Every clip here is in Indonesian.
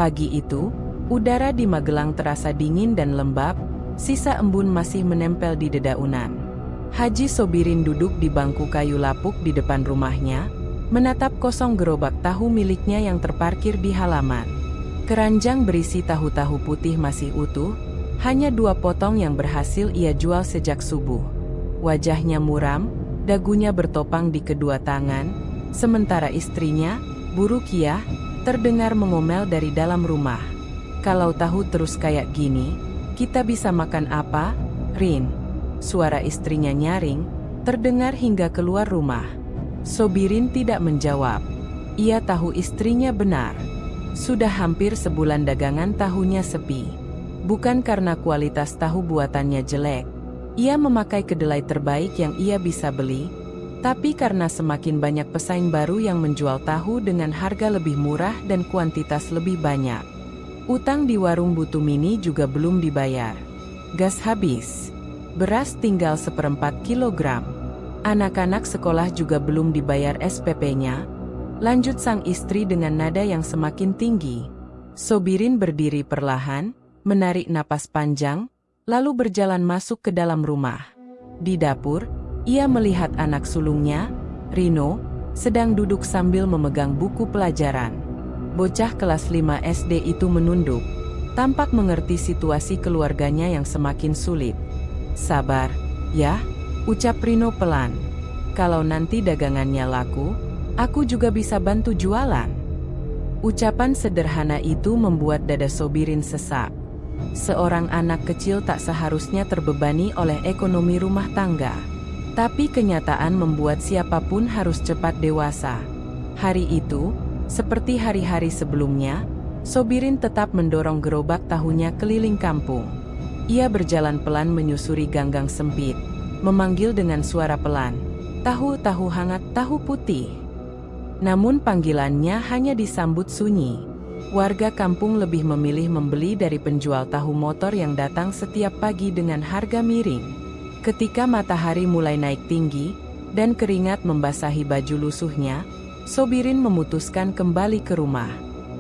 Pagi itu, udara di Magelang terasa dingin dan lembab, sisa embun masih menempel di dedaunan. Haji Sobirin duduk di bangku kayu lapuk di depan rumahnya, menatap kosong gerobak tahu miliknya yang terparkir di halaman. Keranjang berisi tahu-tahu putih masih utuh, hanya 2 potong yang berhasil ia jual sejak subuh. Wajahnya muram, dagunya bertopang di kedua tangan, sementara istrinya, Bu Rukiah, terdengar mengomel dari dalam rumah. "Kalau tahu terus kayak gini, kita bisa makan apa, Rin?" Suara istrinya nyaring, terdengar hingga keluar rumah. Sobirin tidak menjawab. Ia tahu istrinya benar. Sudah hampir sebulan dagangan tahunya sepi. Bukan karena kualitas tahu buatannya jelek, ia memakai kedelai terbaik yang ia bisa beli, tapi karena semakin banyak pesaing baru yang menjual tahu dengan harga lebih murah dan kuantitas lebih banyak. Utang di warung Bu Tumini juga belum dibayar. Gas habis. Beras tinggal 1/4 kilogram. Anak-anak sekolah juga belum dibayar SPP-nya. Lanjut sang istri dengan nada yang semakin tinggi. Sobirin berdiri perlahan, menarik napas panjang, lalu berjalan masuk ke dalam rumah. Di dapur, ia melihat anak sulungnya, Rino, sedang duduk sambil memegang buku pelajaran. Bocah kelas 5 SD itu menunduk, tampak mengerti situasi keluarganya yang semakin sulit. "Sabar, ya," ucap Rino pelan. "Kalau nanti dagangannya laku, aku juga bisa bantu jualan." Ucapan sederhana itu membuat dada Sobirin sesak. Seorang anak kecil tak seharusnya terbebani oleh ekonomi rumah tangga. Tapi kenyataan membuat siapapun harus cepat dewasa. Hari itu, seperti hari-hari sebelumnya, Sobirin tetap mendorong gerobak tahunya keliling kampung. Ia berjalan pelan menyusuri ganggang sempit, memanggil dengan suara pelan, "Tahu, tahu hangat, tahu putih." Namun panggilannya hanya disambut sunyi. Warga kampung lebih memilih membeli dari penjual tahu motor yang datang setiap pagi dengan harga miring. Ketika matahari mulai naik tinggi, dan keringat membasahi baju lusuhnya, Sobirin memutuskan kembali ke rumah.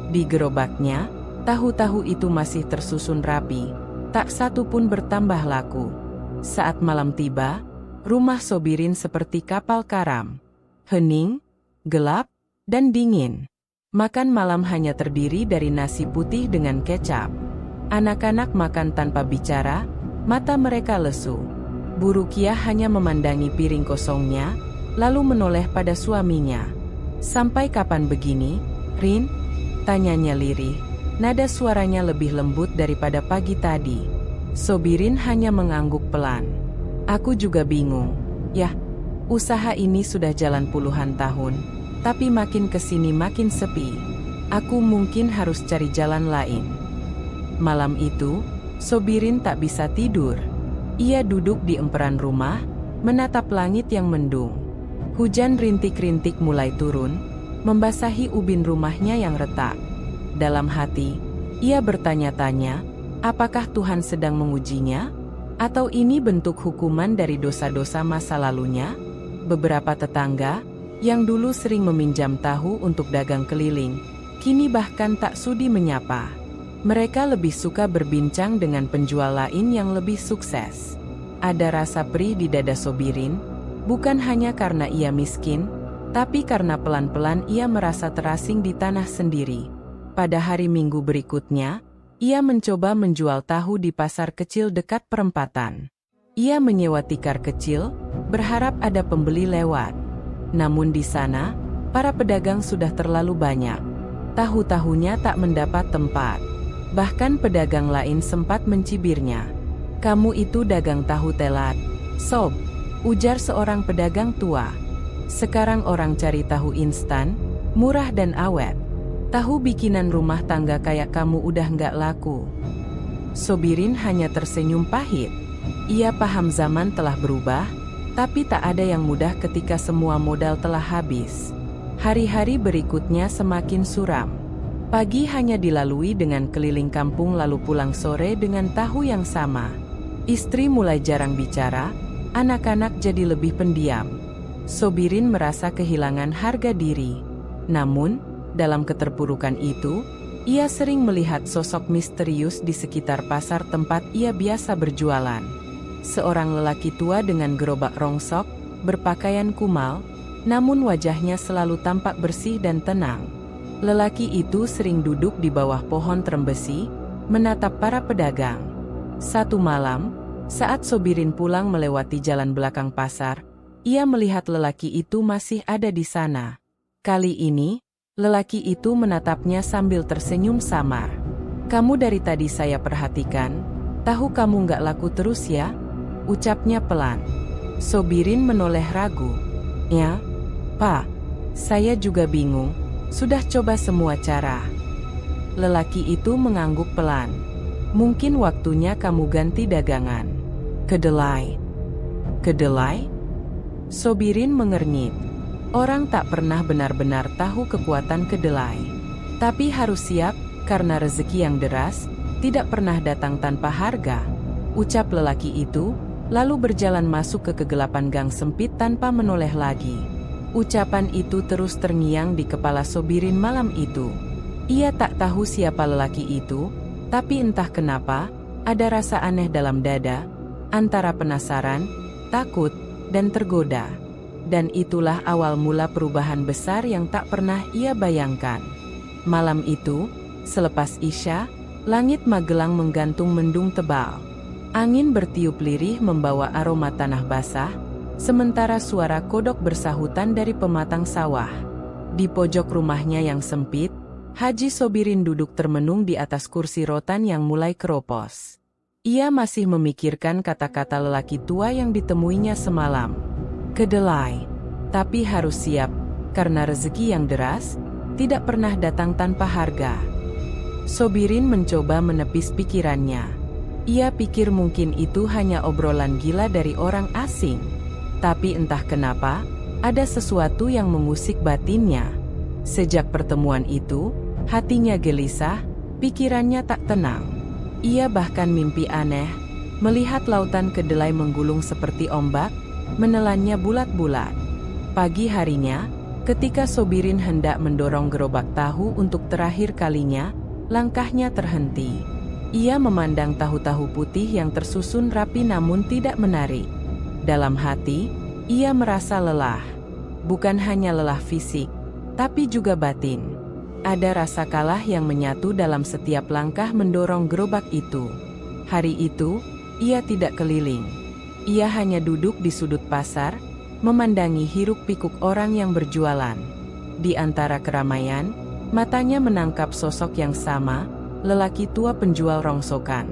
Di gerobaknya, tahu-tahu itu masih tersusun rapi, tak satu pun bertambah laku. Saat malam tiba, rumah Sobirin seperti kapal karam. Hening, gelap, dan dingin. Makan malam hanya terdiri dari nasi putih dengan kecap. Anak-anak makan tanpa bicara, mata mereka lesu. Bu Rukiah hanya memandangi piring kosongnya, lalu menoleh pada suaminya. "Sampai kapan begini, Rin?" tanyanya lirih. Nada suaranya lebih lembut daripada pagi tadi. Sobirin hanya mengangguk pelan. "Aku juga bingung. Yah, usaha ini sudah jalan puluhan tahun, tapi makin kesini makin sepi. Aku mungkin harus cari jalan lain." Malam itu, Sobirin tak bisa tidur. Ia duduk di emperan rumah, menatap langit yang mendung. Hujan rintik-rintik mulai turun, membasahi ubin rumahnya yang retak. Dalam hati, ia bertanya-tanya, apakah Tuhan sedang mengujinya? Atau ini bentuk hukuman dari dosa-dosa masa lalunya? Beberapa tetangga, yang dulu sering meminjam tahu untuk dagang keliling, kini bahkan tak sudi menyapa. Mereka lebih suka berbincang dengan penjual lain yang lebih sukses. Ada rasa perih di dada Sobirin, bukan hanya karena ia miskin, tapi karena pelan-pelan ia merasa terasing di tanah sendiri. Pada hari Minggu berikutnya, ia mencoba menjual tahu di pasar kecil dekat perempatan. Ia menyewa tikar kecil, berharap ada pembeli lewat. Namun di sana, para pedagang sudah terlalu banyak. Tahu-tahunya tak mendapat tempat. Bahkan pedagang lain sempat mencibirnya. "Kamu itu dagang tahu telat, Sob," ujar seorang pedagang tua. "Sekarang orang cari tahu instan, murah dan awet. Tahu bikinan rumah tangga kayak kamu udah nggak laku." Sobirin hanya tersenyum pahit. Ia paham zaman telah berubah, tapi tak ada yang mudah ketika semua modal telah habis. Hari-hari berikutnya semakin suram. Pagi hanya dilalui dengan keliling kampung lalu pulang sore dengan tahu yang sama. Istri mulai jarang bicara, anak-anak jadi lebih pendiam. Sobirin merasa kehilangan harga diri. Namun, dalam keterpurukan itu, Ia sering melihat sosok misterius di sekitar pasar tempat ia biasa berjualan. Seorang lelaki tua dengan gerobak rongsok, berpakaian kumal, namun wajahnya selalu tampak bersih dan tenang. Lelaki itu sering duduk di bawah pohon trembesi, menatap para pedagang. Satu malam, saat Sobirin pulang melewati jalan belakang pasar, ia melihat lelaki itu masih ada di sana. Kali ini, lelaki itu menatapnya sambil tersenyum samar. "Kamu dari tadi saya perhatikan, tahu kamu nggak laku terus ya?" ucapnya pelan. Sobirin menoleh ragu. "Ya, Pak, saya juga bingung, sudah coba semua cara." Lelaki itu mengangguk pelan. "Mungkin waktunya kamu ganti dagangan." "Kedelai." "Kedelai?" Sobirin mengernyit. Orang tak pernah benar-benar tahu kekuatan kedelai. Tapi harus siap, karena rezeki yang deras tidak pernah datang tanpa harga, ucap lelaki itu, lalu berjalan masuk ke kegelapan gang sempit tanpa menoleh lagi. Ucapan itu terus terngiang di kepala Sobirin malam itu. Ia tak tahu siapa lelaki itu, tapi entah kenapa, ada rasa aneh dalam dada, antara penasaran, takut, dan tergoda. Dan itulah awal mula perubahan besar yang tak pernah ia bayangkan. Malam itu, selepas Isya, langit Magelang menggantung mendung tebal. Angin bertiup lirih membawa aroma tanah basah, sementara suara kodok bersahutan dari pematang sawah. Di pojok rumahnya yang sempit, Haji Sobirin duduk termenung di atas kursi rotan yang mulai keropos. Ia masih memikirkan kata-kata lelaki tua yang ditemuinya semalam. Kedelai. Tapi harus siap, karena rezeki yang deras tidak pernah datang tanpa harga. Sobirin mencoba menepis pikirannya. Ia pikir mungkin itu hanya obrolan gila dari orang asing. Tapi entah kenapa, ada sesuatu yang mengusik batinnya. Sejak pertemuan itu, hatinya gelisah, pikirannya tak tenang. Ia bahkan mimpi aneh, melihat lautan kedelai menggulung seperti ombak, menelannya bulat-bulat. Pagi harinya, ketika Sobirin hendak mendorong gerobak tahu untuk terakhir kalinya, langkahnya terhenti. Ia memandang tahu-tahu putih yang tersusun rapi namun tidak menarik. Dalam hati, ia merasa lelah. Bukan hanya lelah fisik, tapi juga batin. Ada rasa kalah yang menyatu dalam setiap langkah mendorong gerobak itu. Hari itu, ia tidak keliling. Ia hanya duduk di sudut pasar, memandangi hiruk-pikuk orang yang berjualan. Di antara keramaian, matanya menangkap sosok yang sama, lelaki tua penjual rongsokan.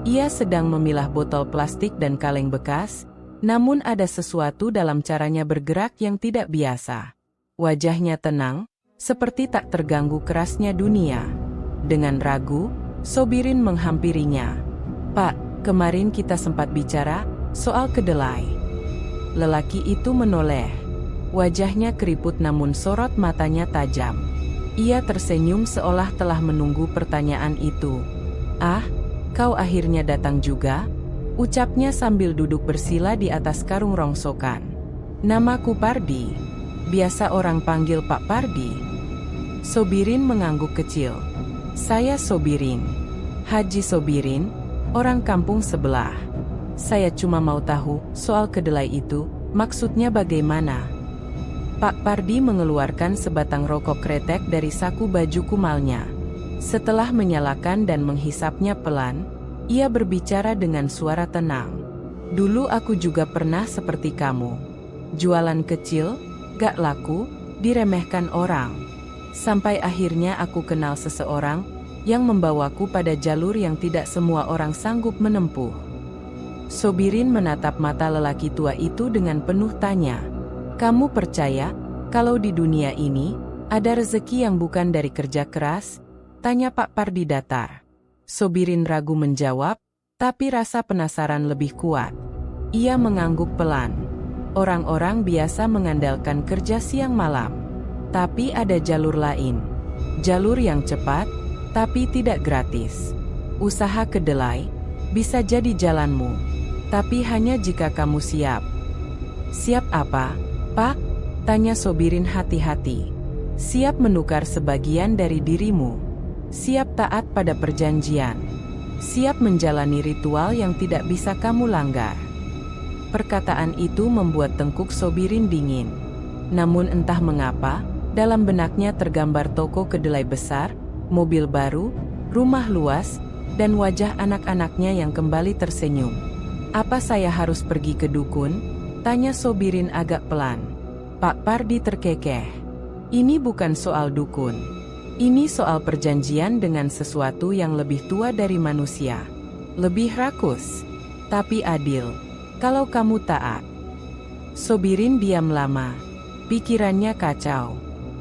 Ia sedang memilah botol plastik dan kaleng bekas, namun ada sesuatu dalam caranya bergerak yang tidak biasa. Wajahnya tenang, seperti tak terganggu kerasnya dunia. Dengan ragu, Sobirin menghampirinya. "Pak, kemarin kita sempat bicara soal kedelai." Lelaki itu menoleh. Wajahnya keriput namun sorot matanya tajam. Ia tersenyum seolah telah menunggu pertanyaan itu. "Ah, kau akhirnya datang juga?" ucapnya sambil duduk bersila di atas karung rongsokan. "Namaku Pardi. Biasa orang panggil Pak Pardi." Sobirin mengangguk kecil. "Saya Sobirin. Haji Sobirin, orang kampung sebelah. Saya cuma mau tahu soal kedelai itu, maksudnya bagaimana?" Pak Pardi mengeluarkan sebatang rokok kretek dari saku baju kumalnya. Setelah menyalakan dan menghisapnya pelan, ia berbicara dengan suara tenang. "Dulu aku juga pernah seperti kamu. Jualan kecil, gak laku, diremehkan orang. Sampai akhirnya aku kenal seseorang yang membawaku pada jalur yang tidak semua orang sanggup menempuh." Sobirin menatap mata lelaki tua itu dengan penuh tanya. "Kamu percaya kalau di dunia ini ada rezeki yang bukan dari kerja keras?" tanya Pak Pardi datar. Sobirin ragu menjawab, tapi rasa penasaran lebih kuat. Ia mengangguk pelan. Orang-orang biasa mengandalkan kerja siang malam. Tapi ada jalur lain. Jalur yang cepat, tapi tidak gratis. Usaha kedelai bisa jadi jalanmu. Tapi hanya jika kamu siap. "Siap apa, Pak?" tanya Sobirin hati-hati. "Siap menukar sebagian dari dirimu." siap taat pada perjanjian, siap menjalani ritual yang tidak bisa kamu langgar. Perkataan itu membuat tengkuk Sobirin dingin. Namun entah mengapa, dalam benaknya tergambar toko kedelai besar, mobil baru, rumah luas, dan wajah anak-anaknya yang kembali tersenyum. "Apa saya harus pergi ke dukun?" tanya Sobirin agak pelan. Pak Pardi terkekeh. "Ini bukan soal dukun. Ini soal perjanjian dengan sesuatu yang lebih tua dari manusia. Lebih rakus, tapi adil. Kalau kamu taat." Sobirin diam lama. Pikirannya kacau.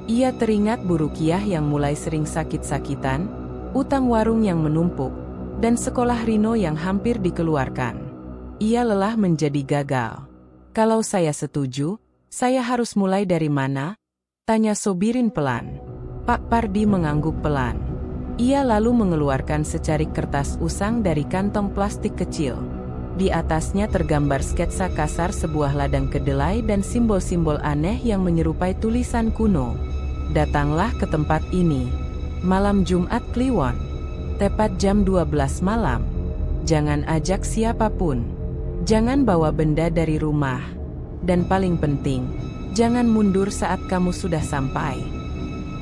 Ia teringat Bu Rukiah yang mulai sering sakit-sakitan, utang warung yang menumpuk, dan sekolah Rino yang hampir dikeluarkan. Ia lelah menjadi gagal. "Kalau saya setuju, saya harus mulai dari mana?" tanya Sobirin pelan. Pak Pardi mengangguk pelan. Ia lalu mengeluarkan secarik kertas usang dari kantong plastik kecil. Di atasnya tergambar sketsa kasar sebuah ladang kedelai dan simbol-simbol aneh yang menyerupai tulisan kuno. "Datanglah ke tempat ini. Malam Jumat Kliwon. Tepat jam 12 malam. Jangan ajak siapapun. Jangan bawa benda dari rumah. Dan paling penting, jangan mundur saat kamu sudah sampai."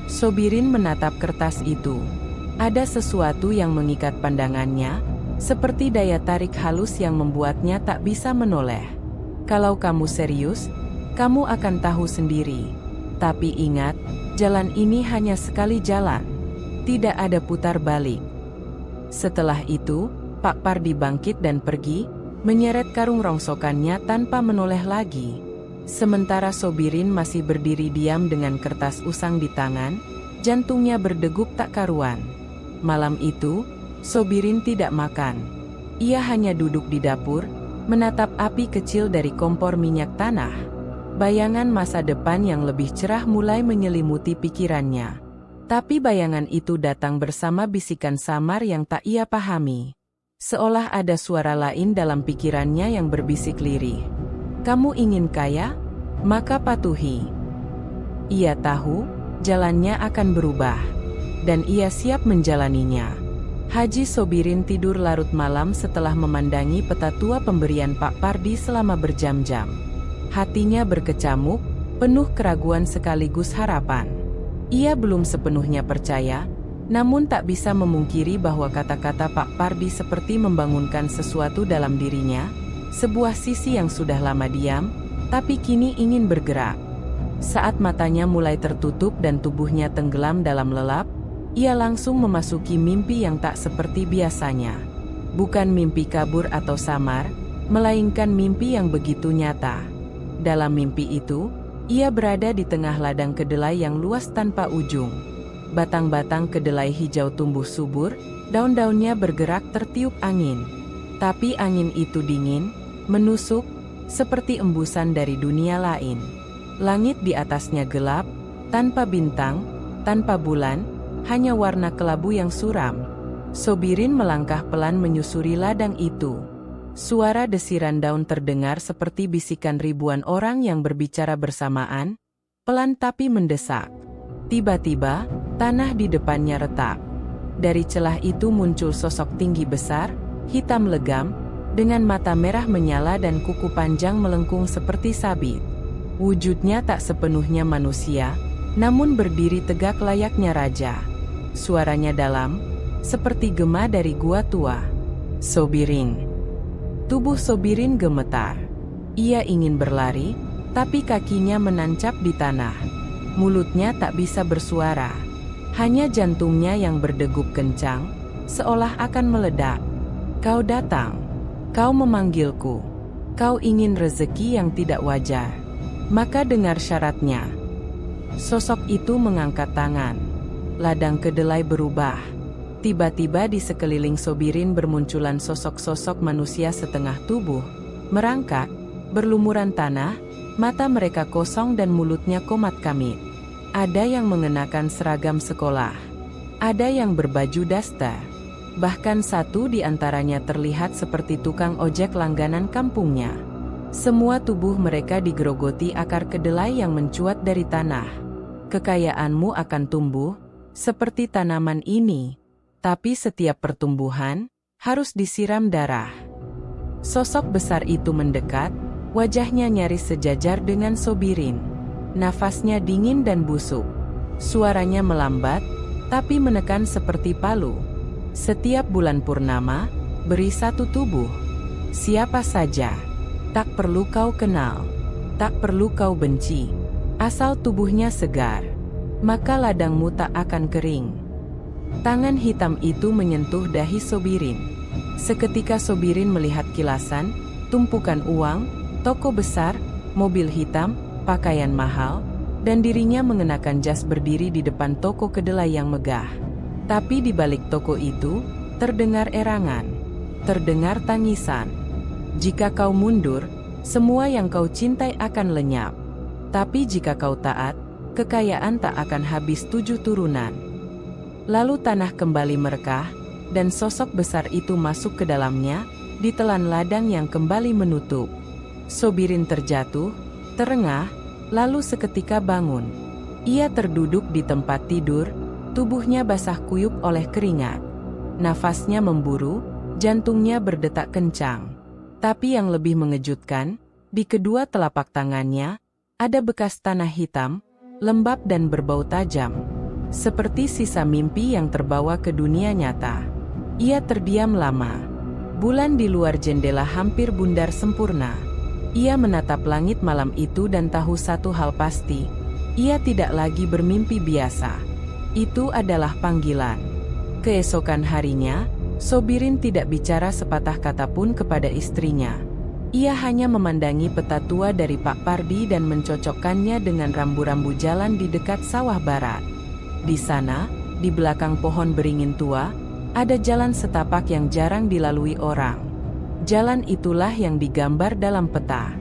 Sobirin menatap kertas itu. Ada sesuatu yang mengikat pandangannya, seperti daya tarik halus yang membuatnya tak bisa menoleh. "Kalau kamu serius, kamu akan tahu sendiri. Tapi ingat, jalan ini hanya sekali jalan. Tidak ada putar balik." Setelah itu, Pak Pardi bangkit dan pergi, menyeret karung rongsokannya tanpa menoleh lagi. Sementara Sobirin masih berdiri diam dengan kertas usang di tangan, jantungnya berdegup tak karuan. Malam itu, Sobirin tidak makan. Ia hanya duduk di dapur, menatap api kecil dari kompor minyak tanah. Bayangan masa depan yang lebih cerah mulai menyelimuti pikirannya. Tapi bayangan itu datang bersama bisikan samar yang tak ia pahami. Seolah ada suara lain dalam pikirannya yang berbisik lirih. "Kamu ingin kaya? Maka patuhi." Ia tahu, jalannya akan berubah. Dan ia siap menjalaninya. Haji Sobirin tidur larut malam setelah memandangi peta tua pemberian Pak Pardi selama berjam-jam. Hatinya berkecamuk, penuh keraguan sekaligus harapan. Ia belum sepenuhnya percaya, namun tak bisa memungkiri bahwa kata-kata Pak Pardi seperti membangunkan sesuatu dalam dirinya, sebuah sisi yang sudah lama diam, tapi kini ingin bergerak. Saat matanya mulai tertutup dan tubuhnya tenggelam dalam lelap, ia langsung memasuki mimpi yang tak seperti biasanya. Bukan mimpi kabur atau samar, melainkan mimpi yang begitu nyata. Dalam mimpi itu, ia berada di tengah ladang kedelai yang luas tanpa ujung. Batang-batang kedelai hijau tumbuh subur, daun-daunnya bergerak tertiup angin. Tapi angin itu dingin, menusuk, seperti embusan dari dunia lain. Langit di atasnya gelap, tanpa bintang, tanpa bulan, hanya warna kelabu yang suram. Sobirin melangkah pelan menyusuri ladang itu. Suara desiran daun terdengar seperti bisikan ribuan orang yang berbicara bersamaan, pelan tapi mendesak. Tiba-tiba, tanah di depannya retak. Dari celah itu muncul sosok tinggi besar, hitam legam, dengan mata merah menyala dan kuku panjang melengkung seperti sabit. Wujudnya tak sepenuhnya manusia, namun berdiri tegak layaknya raja. Suaranya dalam, seperti gema dari gua tua. "Sobirin." Tubuh Sobirin gemetar. Ia ingin berlari, tapi kakinya menancap di tanah. Mulutnya tak bisa bersuara. Hanya jantungnya yang berdegup kencang, seolah akan meledak. "Kau datang. Kau memanggilku. Kau ingin rezeki yang tidak wajar. Maka dengar syaratnya." Sosok itu mengangkat tangan. Ladang kedelai berubah. Tiba-tiba di sekeliling Sobirin bermunculan sosok-sosok manusia setengah tubuh, merangkak, berlumuran tanah, mata mereka kosong dan mulutnya komat kamit. Ada yang mengenakan seragam sekolah. Ada yang berbaju daster. Bahkan satu di antaranya terlihat seperti tukang ojek langganan kampungnya. Semua tubuh mereka digerogoti akar kedelai yang mencuat dari tanah. "Kekayaanmu akan tumbuh, Seperti tanaman ini, tapi setiap pertumbuhan harus disiram darah. Sosok besar itu mendekat, wajahnya nyaris sejajar dengan Sobirin. Nafasnya dingin dan busuk. Suaranya melambat, tapi menekan seperti palu. Setiap bulan purnama, beri satu tubuh. Siapa saja. Tak perlu kau kenal. Tak perlu kau benci. Asal tubuhnya segar, maka ladangmu tak akan kering. Tangan hitam itu menyentuh dahi Sobirin. Seketika Sobirin melihat kilasan, tumpukan uang, toko besar, mobil hitam, pakaian mahal, dan dirinya mengenakan jas berdiri di depan toko kedelai yang megah. Tapi di balik toko itu, terdengar erangan, terdengar tangisan. Jika kau mundur, semua yang kau cintai akan lenyap. Tapi jika kau taat, kekayaan tak akan habis 7 turunan. Lalu tanah kembali merekah, dan sosok besar itu masuk ke dalamnya, ditelan ladang yang kembali menutup. Sobirin terjatuh, terengah, lalu seketika bangun. Ia terduduk di tempat tidur, tubuhnya basah kuyup oleh keringat. Nafasnya memburu, jantungnya berdetak kencang. Tapi yang lebih mengejutkan, di kedua telapak tangannya, ada bekas tanah hitam, lembab dan berbau tajam. Seperti sisa mimpi yang terbawa ke dunia nyata. Ia terdiam lama. Bulan di luar jendela hampir bundar sempurna. Ia menatap langit malam itu dan tahu satu hal pasti. Ia tidak lagi bermimpi biasa. Itu adalah panggilan. Keesokan harinya, Sobirin tidak bicara sepatah kata pun kepada istrinya. Ia hanya memandangi peta tua dari Pak Pardi dan mencocokkannya dengan rambu-rambu jalan di dekat sawah barat. Di sana, di belakang pohon beringin tua, ada jalan setapak yang jarang dilalui orang. Jalan itulah yang digambar dalam peta.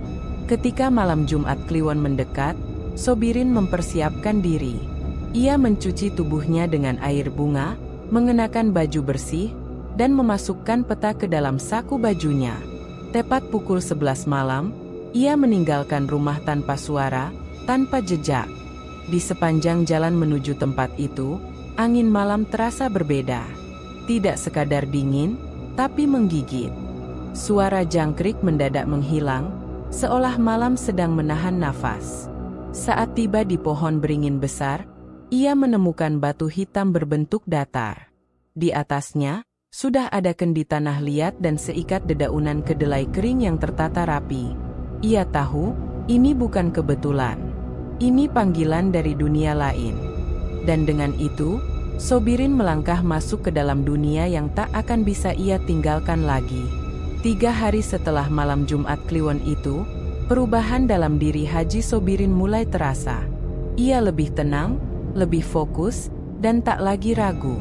Ketika malam Jumat Kliwon mendekat, Sobirin mempersiapkan diri. Ia mencuci tubuhnya dengan air bunga, mengenakan baju bersih, dan memasukkan peta ke dalam saku bajunya. Tepat pukul 11 malam, ia meninggalkan rumah tanpa suara, tanpa jejak. Di sepanjang jalan menuju tempat itu, angin malam terasa berbeda. Tidak sekadar dingin, tapi menggigit. Suara jangkrik mendadak menghilang, seolah malam sedang menahan nafas. Saat tiba di pohon beringin besar, ia menemukan batu hitam berbentuk datar. Di atasnya, sudah ada kendi tanah liat dan seikat dedaunan kedelai kering yang tertata rapi. Ia tahu, ini bukan kebetulan. Ini panggilan dari dunia lain. Dan dengan itu, Sobirin melangkah masuk ke dalam dunia yang tak akan bisa ia tinggalkan lagi. 3 hari setelah malam Jumat Kliwon itu, perubahan dalam diri Haji Sobirin mulai terasa. Ia lebih tenang, lebih fokus, dan tak lagi ragu.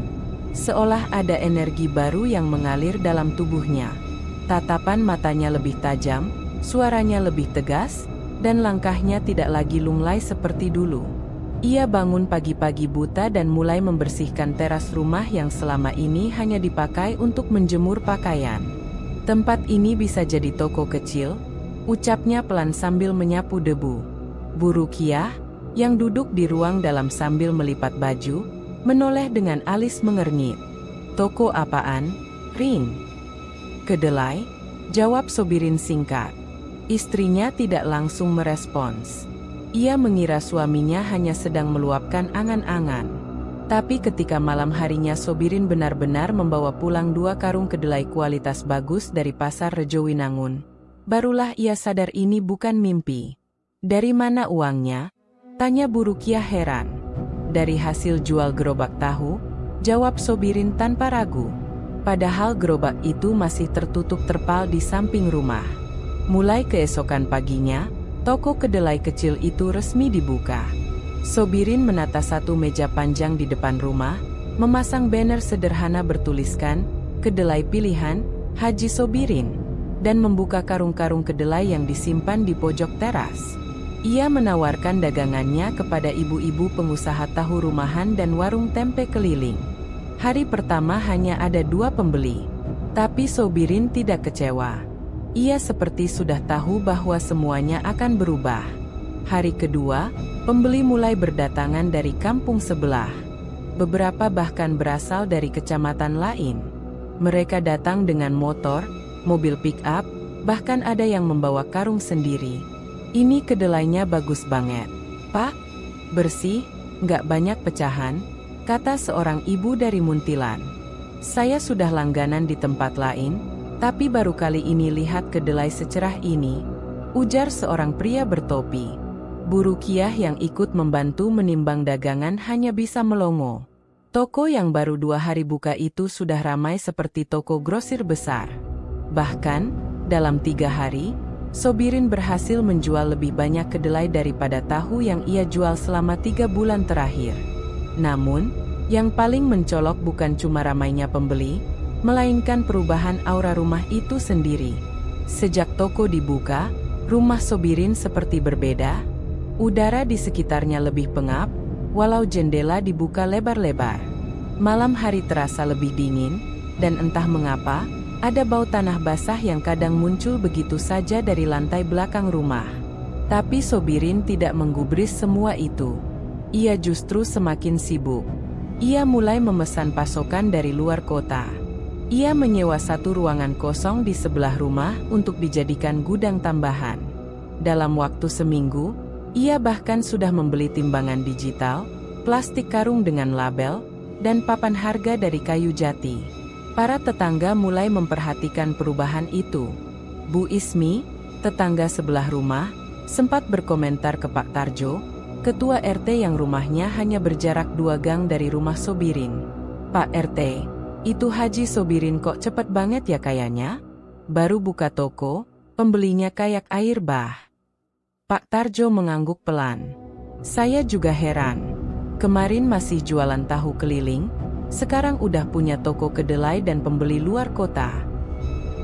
Seolah ada energi baru yang mengalir dalam tubuhnya. Tatapan matanya lebih tajam, suaranya lebih tegas, dan langkahnya tidak lagi lunglai seperti dulu. Ia bangun pagi-pagi buta dan mulai membersihkan teras rumah yang selama ini hanya dipakai untuk menjemur pakaian. Tempat ini bisa jadi toko kecil, ucapnya pelan sambil menyapu debu. Bu Rukiah, yang duduk di ruang dalam sambil melipat baju, menoleh dengan alis mengernyit. Toko apaan? Ring. Kedelai? Jawab Sobirin singkat. Istrinya tidak langsung merespons. Ia mengira suaminya hanya sedang meluapkan angan-angan. Tapi ketika malam harinya Sobirin benar-benar membawa pulang 2 karung kedelai kualitas bagus dari pasar Rejowinangun, barulah ia sadar ini bukan mimpi. Dari mana uangnya? Tanya Bu Rukiah heran. Dari hasil jual gerobak tahu, jawab Sobirin tanpa ragu. Padahal gerobak itu masih tertutup terpal di samping rumah. Mulai keesokan paginya, toko kedelai kecil itu resmi dibuka. Sobirin menata satu meja panjang di depan rumah, memasang banner sederhana bertuliskan, "Kedelai Pilihan, Haji Sobirin," dan membuka karung-karung kedelai yang disimpan di pojok teras. Ia menawarkan dagangannya kepada ibu-ibu pengusaha tahu rumahan dan warung tempe keliling. Hari pertama hanya ada 2 pembeli. Tapi Sobirin tidak kecewa. Ia seperti sudah tahu bahwa semuanya akan berubah. Hari kedua, pembeli mulai berdatangan dari kampung sebelah. beberapa bahkan berasal dari kecamatan lain. Mereka datang dengan motor, mobil pick-up, bahkan ada yang membawa karung sendiri. Ini kedelainya bagus banget. Pak, bersih, nggak banyak pecahan, kata seorang ibu dari Muntilan. Saya sudah langganan di tempat lain, tapi baru kali ini lihat kedelai secerah ini, ujar seorang pria bertopi. Bu Rukiah yang ikut membantu menimbang dagangan hanya bisa melongo. Toko yang baru 2 hari buka itu sudah ramai seperti toko grosir besar. Bahkan, dalam 3 hari, Sobirin berhasil menjual lebih banyak kedelai daripada tahu yang ia jual selama 3 bulan terakhir. Namun, yang paling mencolok bukan cuma ramainya pembeli, melainkan perubahan aura rumah itu sendiri. Sejak toko dibuka, rumah Sobirin seperti berbeda. Udara di sekitarnya lebih pengap, walau jendela dibuka lebar-lebar. Malam hari terasa lebih dingin, dan entah mengapa, ada bau tanah basah yang kadang muncul begitu saja dari lantai belakang rumah. Tapi Sobirin tidak menggubris semua itu. Ia justru semakin sibuk. Ia mulai memesan pasokan dari luar kota. Ia menyewa satu ruangan kosong di sebelah rumah untuk dijadikan gudang tambahan. Dalam waktu seminggu, ia bahkan sudah membeli timbangan digital, plastik karung dengan label, dan papan harga dari kayu jati. Para tetangga mulai memperhatikan perubahan itu. Bu Ismi, tetangga sebelah rumah, sempat berkomentar ke Pak Tarjo, ketua RT yang rumahnya hanya berjarak 2 gang dari rumah Sobirin. Pak RT, itu Haji Sobirin kok cepet banget ya kayaknya? Baru buka toko, pembelinya kayak air bah. Pak Tarjo mengangguk pelan. Saya juga heran. Kemarin masih jualan tahu keliling, sekarang udah punya toko kedelai dan pembeli luar kota.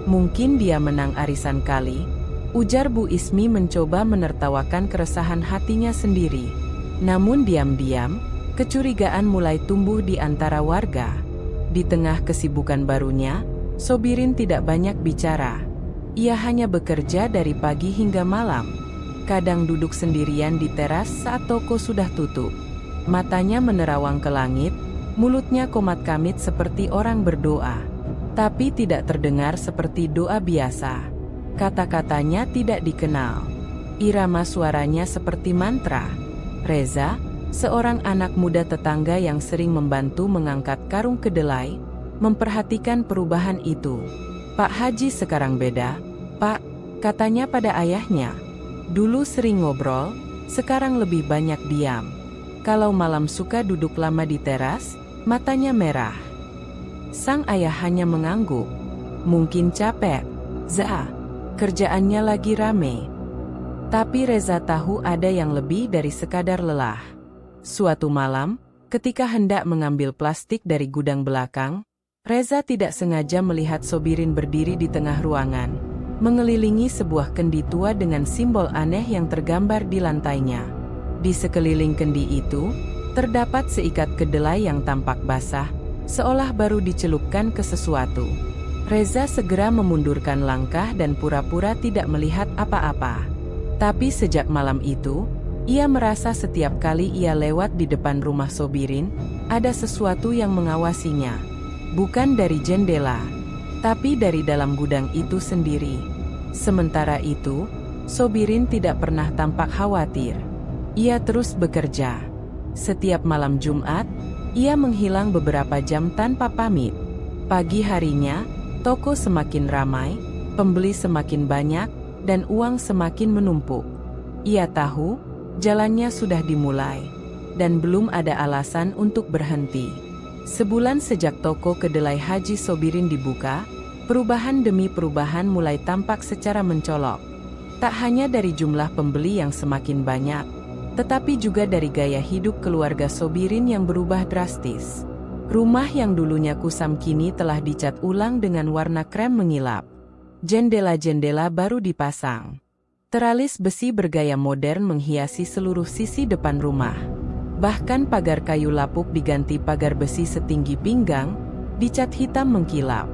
Mungkin dia menang arisan kali, ujar Bu Ismi mencoba menertawakan keresahan hatinya sendiri. Namun diam-diam, kecurigaan mulai tumbuh di antara warga. Di tengah kesibukan barunya, Sobirin tidak banyak bicara. Ia hanya bekerja dari pagi hingga malam. Kadang duduk sendirian di teras saat toko sudah tutup. Matanya menerawang ke langit, mulutnya komat-kamit seperti orang berdoa. Tapi tidak terdengar seperti doa biasa. Kata-katanya tidak dikenal. Irama suaranya seperti mantra. Reza, seorang anak muda tetangga yang sering membantu mengangkat karung kedelai, memperhatikan perubahan itu. Pak Haji sekarang beda, Pak, katanya pada ayahnya. Dulu sering ngobrol, sekarang lebih banyak diam. Kalau malam suka duduk lama di teras, matanya merah. Sang ayah hanya mengangguk. Mungkin capek. Kerjaannya lagi rame. Tapi Reza tahu ada yang lebih dari sekadar lelah. Suatu malam, ketika hendak mengambil plastik dari gudang belakang, Reza tidak sengaja melihat Sobirin berdiri di tengah ruangan, mengelilingi sebuah kendi tua dengan simbol aneh yang tergambar di lantainya. Di sekeliling kendi itu, terdapat seikat kedelai yang tampak basah, seolah baru dicelupkan ke sesuatu. Reza segera memundurkan langkah dan pura-pura tidak melihat apa-apa. Tapi sejak malam itu, ia merasa setiap kali ia lewat di depan rumah Sobirin, ada sesuatu yang mengawasinya. Bukan dari jendela, tapi dari dalam gudang itu sendiri. Sementara itu, Sobirin tidak pernah tampak khawatir. Ia terus bekerja. Setiap malam Jumat, ia menghilang beberapa jam tanpa pamit. Pagi harinya, toko semakin ramai, pembeli semakin banyak, dan uang semakin menumpuk. Ia tahu, jalannya sudah dimulai, dan belum ada alasan untuk berhenti. Sebulan sejak toko kedelai Haji Sobirin dibuka, perubahan demi perubahan mulai tampak secara mencolok. Tak hanya dari jumlah pembeli yang semakin banyak, tetapi juga dari gaya hidup keluarga Sobirin yang berubah drastis. Rumah yang dulunya kusam kini telah dicat ulang dengan warna krem mengilap. Jendela-jendela baru dipasang. Teralis besi bergaya modern menghiasi seluruh sisi depan rumah. Bahkan pagar kayu lapuk diganti pagar besi setinggi pinggang, dicat hitam mengkilap.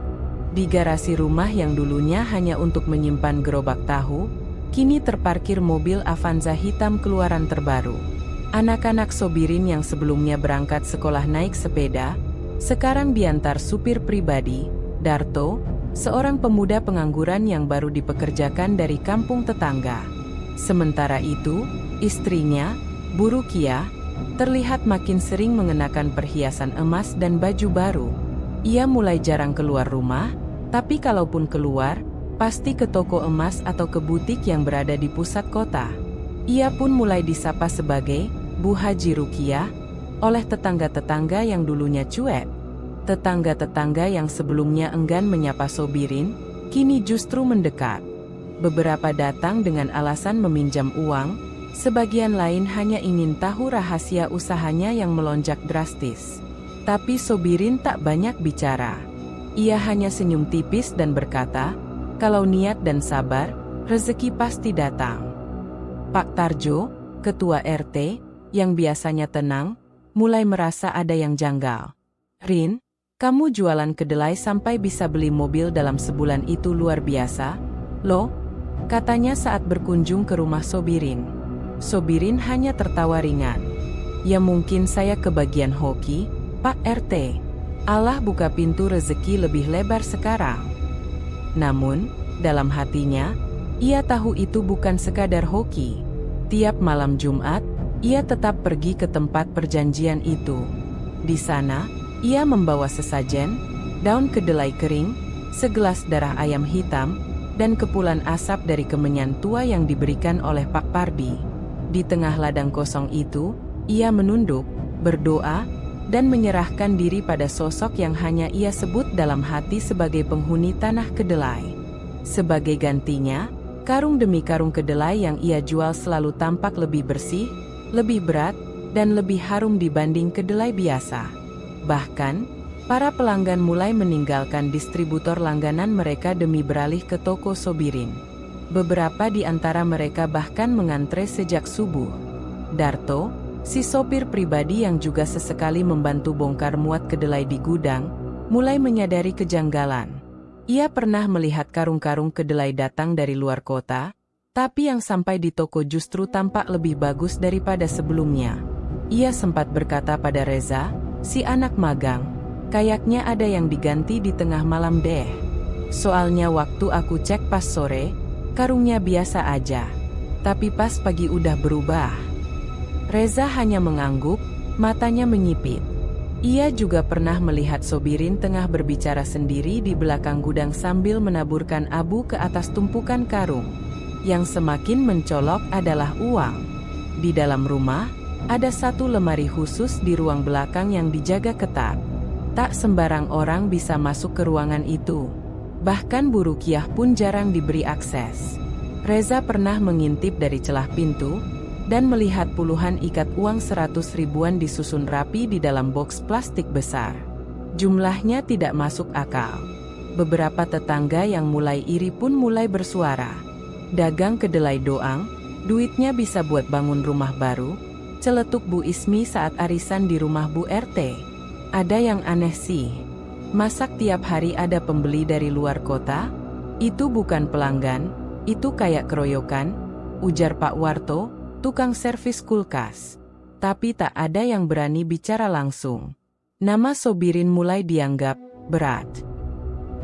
Di garasi rumah yang dulunya hanya untuk menyimpan gerobak tahu, kini terparkir mobil Avanza hitam keluaran terbaru. Anak-anak Sobirin yang sebelumnya berangkat sekolah naik sepeda, sekarang diantar supir pribadi, Darto, seorang pemuda pengangguran yang baru dipekerjakan dari kampung tetangga. Sementara itu, istrinya, Bu Rukiah, terlihat makin sering mengenakan perhiasan emas dan baju baru. Ia mulai jarang keluar rumah, tapi kalaupun keluar, pasti ke toko emas atau ke butik yang berada di pusat kota. Ia pun mulai disapa sebagai Bu Haji Rukiah oleh tetangga-tetangga yang dulunya cuek. Tetangga-tetangga yang sebelumnya enggan menyapa Sobirin, kini justru mendekat. Beberapa datang dengan alasan meminjam uang, sebagian lain hanya ingin tahu rahasia usahanya yang melonjak drastis. Tapi Sobirin tak banyak bicara. Ia hanya senyum tipis dan berkata, "Kalau niat dan sabar, rezeki pasti datang." Pak Tarjo, ketua RT, yang biasanya tenang, mulai merasa ada yang janggal. "Rin, kamu jualan kedelai sampai bisa beli mobil dalam sebulan itu luar biasa, loh," katanya saat berkunjung ke rumah Sobirin. Sobirin hanya tertawa ringan. "Ya mungkin saya kebagian hoki, Pak RT. Allah buka pintu rezeki lebih lebar sekarang." Namun, dalam hatinya, ia tahu itu bukan sekadar hoki. Tiap malam Jumat, ia tetap pergi ke tempat perjanjian itu. Di sana, ia membawa sesajen, daun kedelai kering, segelas darah ayam hitam, dan kepulan asap dari kemenyan tua yang diberikan oleh Pak Pardi. Di tengah ladang kosong itu, ia menunduk, berdoa, dan menyerahkan diri pada sosok yang hanya ia sebut dalam hati sebagai penghuni tanah kedelai. Sebagai gantinya, karung demi karung kedelai yang ia jual selalu tampak lebih bersih, lebih berat, dan lebih harum dibanding kedelai biasa. Bahkan, para pelanggan mulai meninggalkan distributor langganan mereka demi beralih ke toko Sobirin. Beberapa di antara mereka bahkan mengantre sejak subuh. Darto, si sopir pribadi yang juga sesekali membantu bongkar muat kedelai di gudang, mulai menyadari kejanggalan. Ia pernah melihat karung-karung kedelai datang dari luar kota, tapi yang sampai di toko justru tampak lebih bagus daripada sebelumnya. Ia sempat berkata pada Reza, si anak magang, "Kayaknya ada yang diganti di tengah malam deh. Soalnya waktu aku cek pas sore, karungnya biasa aja. Tapi pas pagi udah berubah." Reza hanya mengangguk, matanya menyipit. Ia juga pernah melihat Sobirin tengah berbicara sendiri di belakang gudang sambil menaburkan abu ke atas tumpukan karung. Yang semakin mencolok adalah uang. Di dalam rumah, ada satu lemari khusus di ruang belakang yang dijaga ketat. Tak sembarang orang bisa masuk ke ruangan itu. Bahkan Bu Rukiah pun jarang diberi akses. Reza pernah mengintip dari celah pintu, dan melihat puluhan ikat uang 100 ribuan disusun rapi di dalam boks plastik besar. Jumlahnya tidak masuk akal. Beberapa tetangga yang mulai iri pun mulai bersuara. "Dagang kedelai doang, duitnya bisa buat bangun rumah baru," celetuk Bu Ismi saat arisan di rumah Bu RT. "Ada yang aneh sih. Masak tiap hari ada pembeli dari luar kota? Itu bukan pelanggan, itu kayak keroyokan," ujar Pak Warto, tukang servis kulkas. Tapi tak ada yang berani bicara langsung. Nama Sobirin mulai dianggap berat.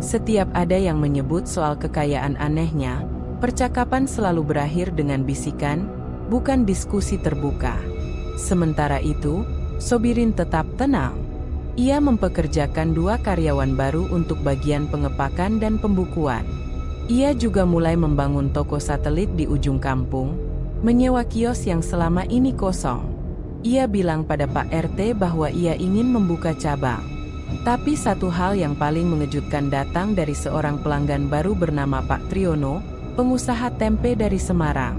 Setiap ada yang menyebut soal kekayaan anehnya, percakapan selalu berakhir dengan bisikan, bukan diskusi terbuka. Sementara itu, Sobirin tetap tenang. Ia mempekerjakan 2 karyawan baru untuk bagian pengepakan dan pembukuan. Ia juga mulai membangun toko satelit di ujung kampung, menyewa kios yang selama ini kosong. Ia bilang pada Pak RT bahwa ia ingin membuka cabang. Tapi satu hal yang paling mengejutkan datang dari seorang pelanggan baru bernama Pak Triono, pengusaha tempe dari Semarang.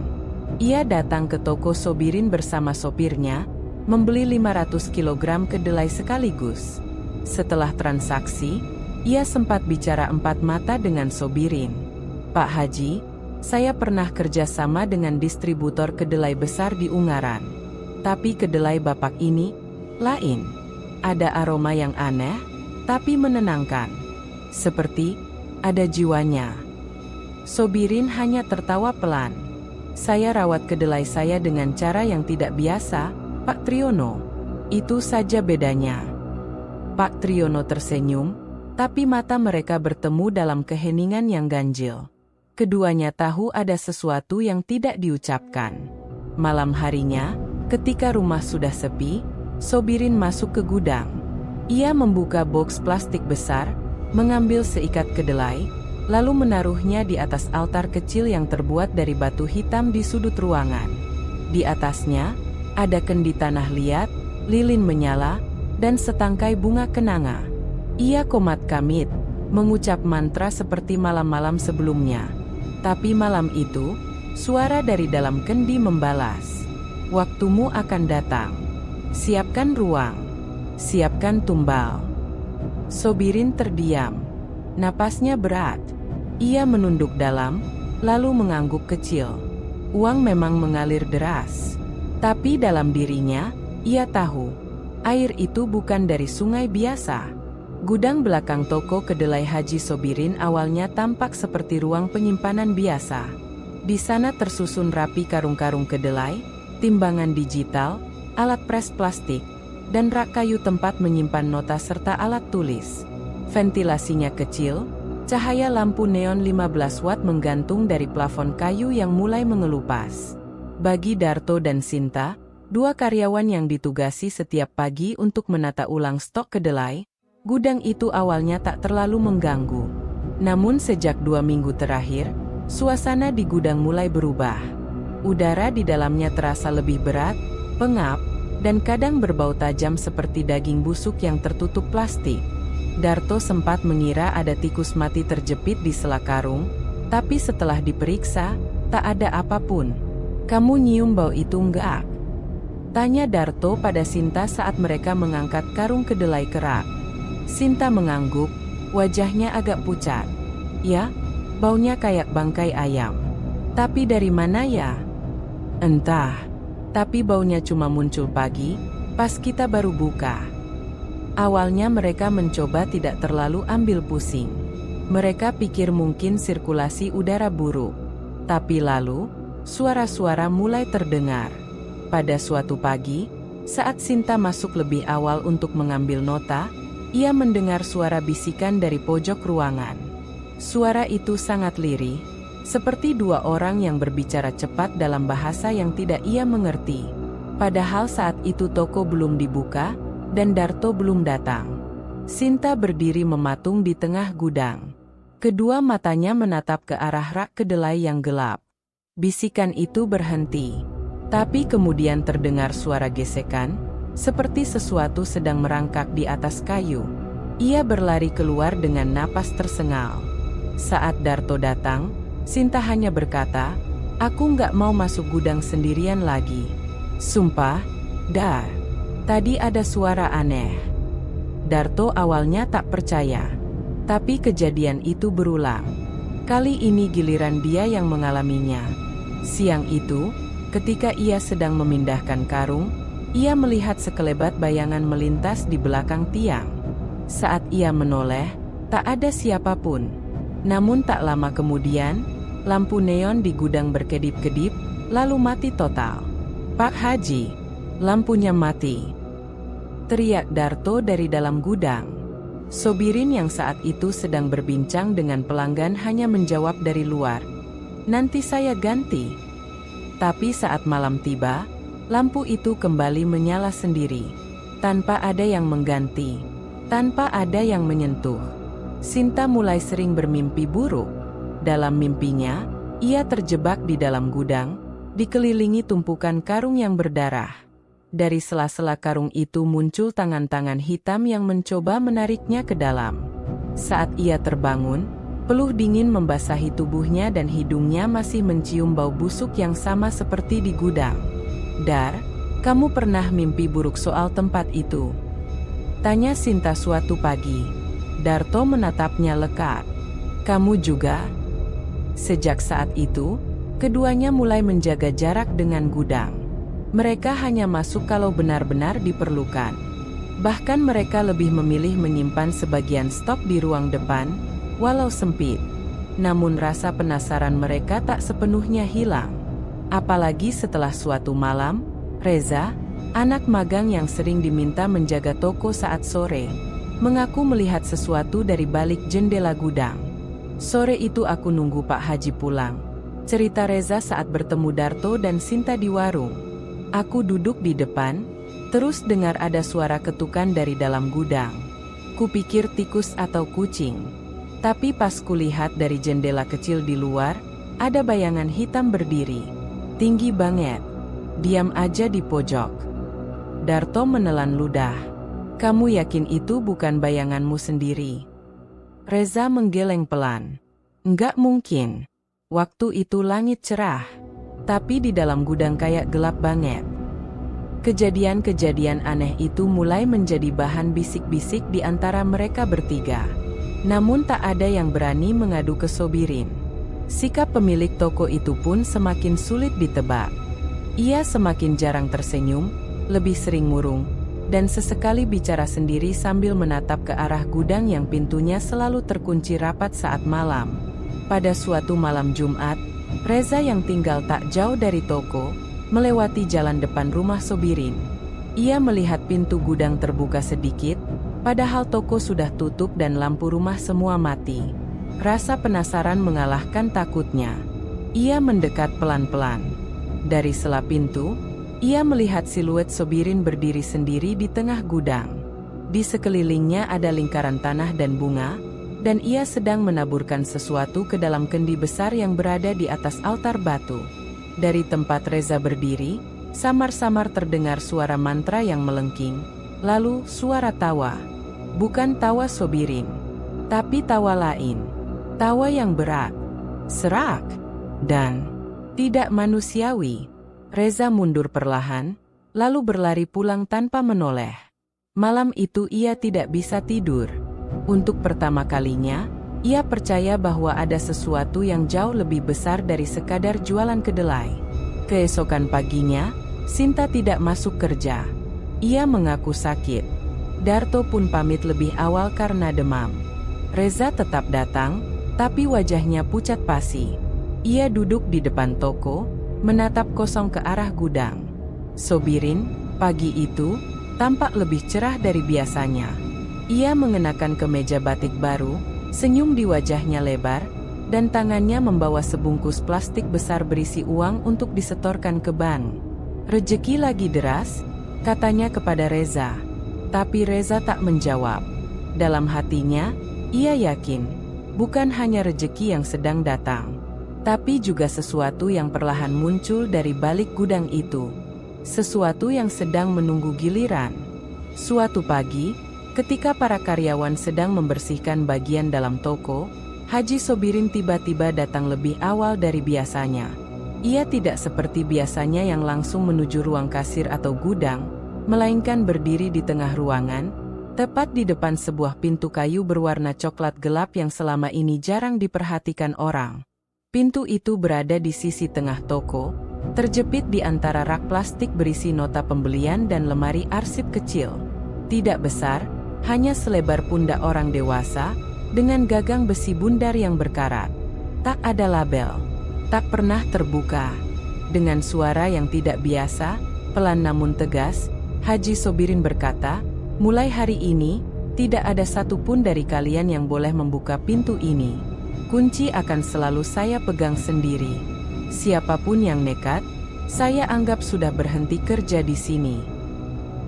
Ia datang ke toko Sobirin bersama sopirnya, membeli 500 kg kedelai sekaligus. Setelah transaksi, ia sempat bicara empat mata dengan Sobirin. "Pak Haji, saya pernah kerja sama dengan distributor kedelai besar di Ungaran. Tapi kedelai Bapak ini lain. Ada aroma yang aneh, tapi menenangkan. Seperti ada jiwanya." Sobirin hanya tertawa pelan. "Saya rawat kedelai saya dengan cara yang tidak biasa, Pak Triono, itu saja bedanya. Pak Triono tersenyum, tapi mata mereka bertemu dalam keheningan yang ganjil. Keduanya tahu ada sesuatu yang tidak diucapkan. Malam harinya, ketika rumah sudah sepi, Sobirin masuk ke gudang. Ia membuka boks plastik besar, mengambil seikat kedelai, lalu menaruhnya di atas altar kecil yang terbuat dari batu hitam di sudut ruangan. Di atasnya, ada kendi tanah liat, lilin menyala, dan setangkai bunga kenanga. Ia komat kamit, mengucap mantra seperti malam-malam sebelumnya. Tapi malam itu, suara dari dalam kendi membalas. Waktumu akan datang. Siapkan ruang. Siapkan tumbal. Sobirin terdiam. Napasnya berat. Ia menunduk dalam, lalu mengangguk kecil. Uang memang mengalir deras. Tapi dalam dirinya, ia tahu, air itu bukan dari sungai biasa. Gudang belakang toko kedelai Haji Sobirin awalnya tampak seperti ruang penyimpanan biasa. Di sana tersusun rapi karung-karung kedelai, timbangan digital, alat pres plastik, dan rak kayu tempat menyimpan nota serta alat tulis. Ventilasinya kecil, cahaya lampu neon 15 watt menggantung dari plafon kayu yang mulai mengelupas. Bagi Darto dan Sinta, dua karyawan yang ditugasi setiap pagi untuk menata ulang stok kedelai, gudang itu awalnya tak terlalu mengganggu. Namun sejak 2 minggu terakhir, suasana di gudang mulai berubah. Udara di dalamnya terasa lebih berat, pengap, dan kadang berbau tajam seperti daging busuk yang tertutup plastik. Darto sempat mengira ada tikus mati terjepit di sela karung, tapi setelah diperiksa, tak ada apapun. "Kamu nyium bau itu enggak?" tanya Darto pada Sinta saat mereka mengangkat karung kedelai kerak. Sinta mengangguk, wajahnya agak pucat. "Ya, baunya kayak bangkai ayam. Tapi dari mana ya?" "Entah. Tapi baunya cuma muncul pagi, pas kita baru buka." Awalnya mereka mencoba tidak terlalu ambil pusing. Mereka pikir mungkin sirkulasi udara buruk. Tapi lalu, suara-suara mulai terdengar. Pada suatu pagi, saat Sinta masuk lebih awal untuk mengambil nota, ia mendengar suara bisikan dari pojok ruangan. Suara itu sangat lirih, seperti dua orang yang berbicara cepat dalam bahasa yang tidak ia mengerti. Padahal saat itu toko belum dibuka, dan Darto belum datang. Sinta berdiri mematung di tengah gudang. Kedua matanya menatap ke arah rak kedelai yang gelap. Bisikan itu berhenti. Tapi kemudian terdengar suara gesekan, seperti sesuatu sedang merangkak di atas kayu. Ia berlari keluar dengan napas tersengal. Saat Darto datang, Sinta hanya berkata, "Aku nggak mau masuk gudang sendirian lagi. Sumpah, Dar. Tadi ada suara aneh." Darto awalnya tak percaya. Tapi kejadian itu berulang. Kali ini giliran dia yang mengalaminya. Siang itu, ketika ia sedang memindahkan karung, ia melihat sekelebat bayangan melintas di belakang tiang. Saat ia menoleh, tak ada siapapun. Namun tak lama kemudian, lampu neon di gudang berkedip-kedip, lalu mati total. "Pak Haji, lampunya mati!" teriak Darto dari dalam gudang. Sobirin yang saat itu sedang berbincang dengan pelanggan hanya menjawab dari luar, "Nanti saya ganti." Tapi saat malam tiba, lampu itu kembali menyala sendiri, tanpa ada yang mengganti, tanpa ada yang menyentuh. Sinta mulai sering bermimpi buruk. Dalam mimpinya, ia terjebak di dalam gudang, dikelilingi tumpukan karung yang berdarah. Dari sela-sela karung itu muncul tangan-tangan hitam yang mencoba menariknya ke dalam. Saat ia terbangun, peluh dingin membasahi tubuhnya dan hidungnya masih mencium bau busuk yang sama seperti di gudang. "Dar, kamu pernah mimpi buruk soal tempat itu?" tanya Sinta suatu pagi. Darto menatapnya lekat. "Kamu juga?" Sejak saat itu, keduanya mulai menjaga jarak dengan gudang. Mereka hanya masuk kalau benar-benar diperlukan. Bahkan mereka lebih memilih menyimpan sebagian stok di ruang depan, walau sempit. Namun rasa penasaran mereka tak sepenuhnya hilang. Apalagi setelah suatu malam, Reza, anak magang yang sering diminta menjaga toko saat sore, mengaku melihat sesuatu dari balik jendela gudang. "Sore itu aku nunggu Pak Haji pulang," cerita Reza saat bertemu Darto dan Sinta di warung. "Aku duduk di depan, terus dengar ada suara ketukan dari dalam gudang. Kupikir tikus atau kucing. Tapi pas kulihat dari jendela kecil di luar, ada bayangan hitam berdiri. Tinggi banget. Diam aja di pojok." Darto menelan ludah. "Kamu yakin itu bukan bayanganmu sendiri?" Reza menggeleng pelan. "Enggak mungkin. Waktu itu langit cerah. Tapi di dalam gudang kayak gelap banget." Kejadian-kejadian aneh itu mulai menjadi bahan bisik-bisik di antara mereka bertiga. Namun tak ada yang berani mengadu ke Sobirin. Sikap pemilik toko itu pun semakin sulit ditebak. Ia semakin jarang tersenyum, lebih sering murung, dan sesekali bicara sendiri sambil menatap ke arah gudang yang pintunya selalu terkunci rapat saat malam. Pada suatu malam Jumat, Reza yang tinggal tak jauh dari toko, melewati jalan depan rumah Sobirin. Ia melihat pintu gudang terbuka sedikit, padahal toko sudah tutup dan lampu rumah semua mati. Rasa penasaran mengalahkan takutnya. Ia mendekat pelan-pelan. Dari sela pintu, ia melihat siluet Sobirin berdiri sendiri di tengah gudang. Di sekelilingnya ada lingkaran tanah dan bunga, dan ia sedang menaburkan sesuatu ke dalam kendi besar yang berada di atas altar batu. Dari tempat Reza berdiri, samar-samar terdengar suara mantra yang melengking, lalu suara tawa. Bukan tawa Sobirin, tapi tawa lain. Tawa yang berat, serak, dan tidak manusiawi. Reza mundur perlahan, lalu berlari pulang tanpa menoleh. Malam itu ia tidak bisa tidur. Untuk pertama kalinya, ia percaya bahwa ada sesuatu yang jauh lebih besar dari sekadar jualan kedelai. Keesokan paginya, Sinta tidak masuk kerja. Ia mengaku sakit. Darto pun pamit lebih awal karena demam. Reza tetap datang, tapi wajahnya pucat pasi. Ia duduk di depan toko, menatap kosong ke arah gudang. Sobirin, pagi itu, tampak lebih cerah dari biasanya. Ia mengenakan kemeja batik baru, senyum di wajahnya lebar, dan tangannya membawa sebungkus plastik besar berisi uang untuk disetorkan ke bank. "Rejeki lagi deras," katanya kepada Reza. Tapi Reza tak menjawab. Dalam hatinya, ia yakin, bukan hanya rejeki yang sedang datang, tapi juga sesuatu yang perlahan muncul dari balik gudang itu. Sesuatu yang sedang menunggu giliran. Suatu pagi, ketika para karyawan sedang membersihkan bagian dalam toko, Haji Sobirin tiba-tiba datang lebih awal dari biasanya. Ia tidak seperti biasanya yang langsung menuju ruang kasir atau gudang, melainkan berdiri di tengah ruangan, tepat di depan sebuah pintu kayu berwarna coklat gelap yang selama ini jarang diperhatikan orang. Pintu itu berada di sisi tengah toko, terjepit di antara rak plastik berisi nota pembelian dan lemari arsip kecil. Tidak besar, hanya selebar pundak orang dewasa, dengan gagang besi bundar yang berkarat. Tak ada label, tak pernah terbuka. Dengan suara yang tidak biasa, pelan namun tegas, Haji Sobirin berkata, "Mulai hari ini, tidak ada satupun dari kalian yang boleh membuka pintu ini. Kunci akan selalu saya pegang sendiri. Siapapun yang nekat, saya anggap sudah berhenti kerja di sini."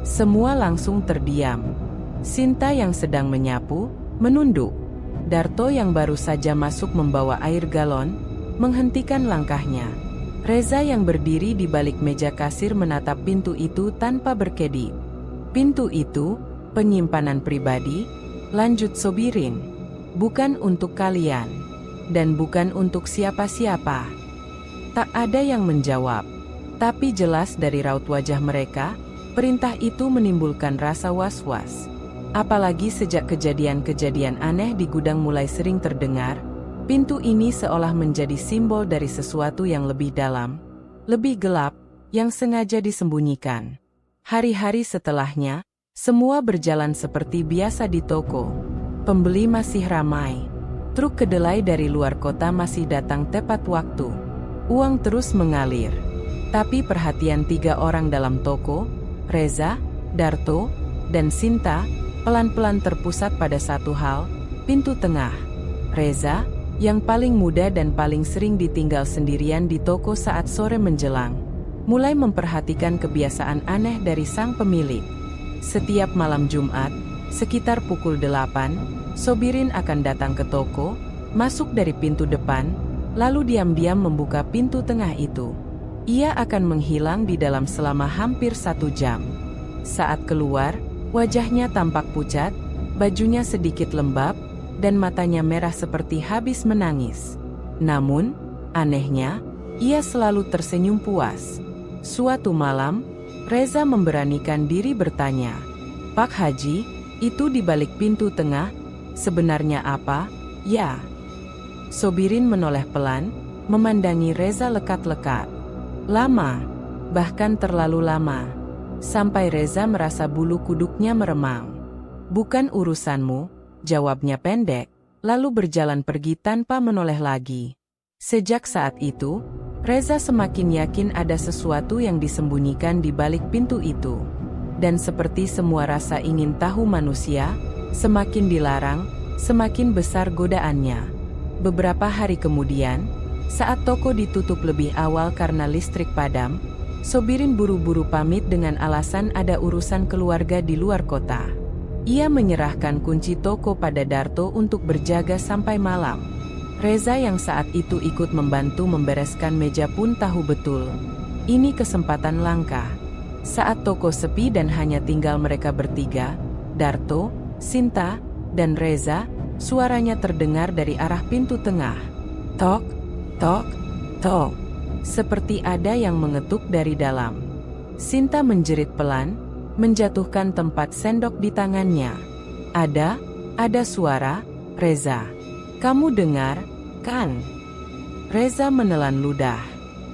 Semua langsung terdiam. Sinta yang sedang menyapu, menunduk. Darto yang baru saja masuk membawa air galon, menghentikan langkahnya. Reza yang berdiri di balik meja kasir menatap pintu itu tanpa berkedip. "Pintu itu, penyimpanan pribadi," lanjut Sobirin. "Bukan untuk kalian. Dan bukan untuk siapa-siapa." Tak ada yang menjawab. Tapi jelas dari raut wajah mereka, perintah itu menimbulkan rasa was-was. Apalagi sejak kejadian-kejadian aneh di gudang mulai sering terdengar, pintu ini seolah menjadi simbol dari sesuatu yang lebih dalam, lebih gelap, yang sengaja disembunyikan. Hari-hari setelahnya, semua berjalan seperti biasa di toko. Pembeli masih ramai. Truk kedelai dari luar kota masih datang tepat waktu. Uang terus mengalir. Tapi perhatian 3 orang dalam toko Reza, Darto, dan Sinta pelan-pelan terpusat pada satu hal, pintu tengah. Reza, yang paling muda dan paling sering ditinggal sendirian di toko saat sore menjelang, mulai memperhatikan kebiasaan aneh dari sang pemilik. Setiap malam Jumat, sekitar pukul 8, Sobirin akan datang ke toko, masuk dari pintu depan, lalu diam-diam membuka pintu tengah itu. Ia akan menghilang di dalam selama hampir 1 jam. Saat keluar, wajahnya tampak pucat, bajunya sedikit lembab, dan matanya merah seperti habis menangis. Namun, anehnya, ia selalu tersenyum puas. Suatu malam, Reza memberanikan diri bertanya, "Pak Haji, itu di balik pintu tengah, sebenarnya apa?" "Ya." Sobirin menoleh pelan, memandangi Reza lekat-lekat. Lama, bahkan terlalu lama, sampai Reza merasa bulu kuduknya meremang. "Bukan urusanmu," jawabnya pendek, lalu berjalan pergi tanpa menoleh lagi. Sejak saat itu, Reza semakin yakin ada sesuatu yang disembunyikan di balik pintu itu. Dan seperti semua rasa ingin tahu manusia, semakin dilarang, semakin besar godaannya. Beberapa hari kemudian, saat toko ditutup lebih awal karena listrik padam, Sobirin buru-buru pamit dengan alasan ada urusan keluarga di luar kota. Ia menyerahkan kunci toko pada Darto untuk berjaga sampai malam. Reza yang saat itu ikut membantu membereskan meja pun tahu betul, ini kesempatan langka. Saat toko sepi dan hanya tinggal mereka bertiga, Darto, Sinta, dan Reza, suaranya terdengar dari arah pintu tengah. Tok, tok, tok. Seperti ada yang mengetuk dari dalam. Sinta menjerit pelan, menjatuhkan tempat sendok di tangannya. Ada suara, "Reza, kamu dengar, kan?" Reza menelan ludah.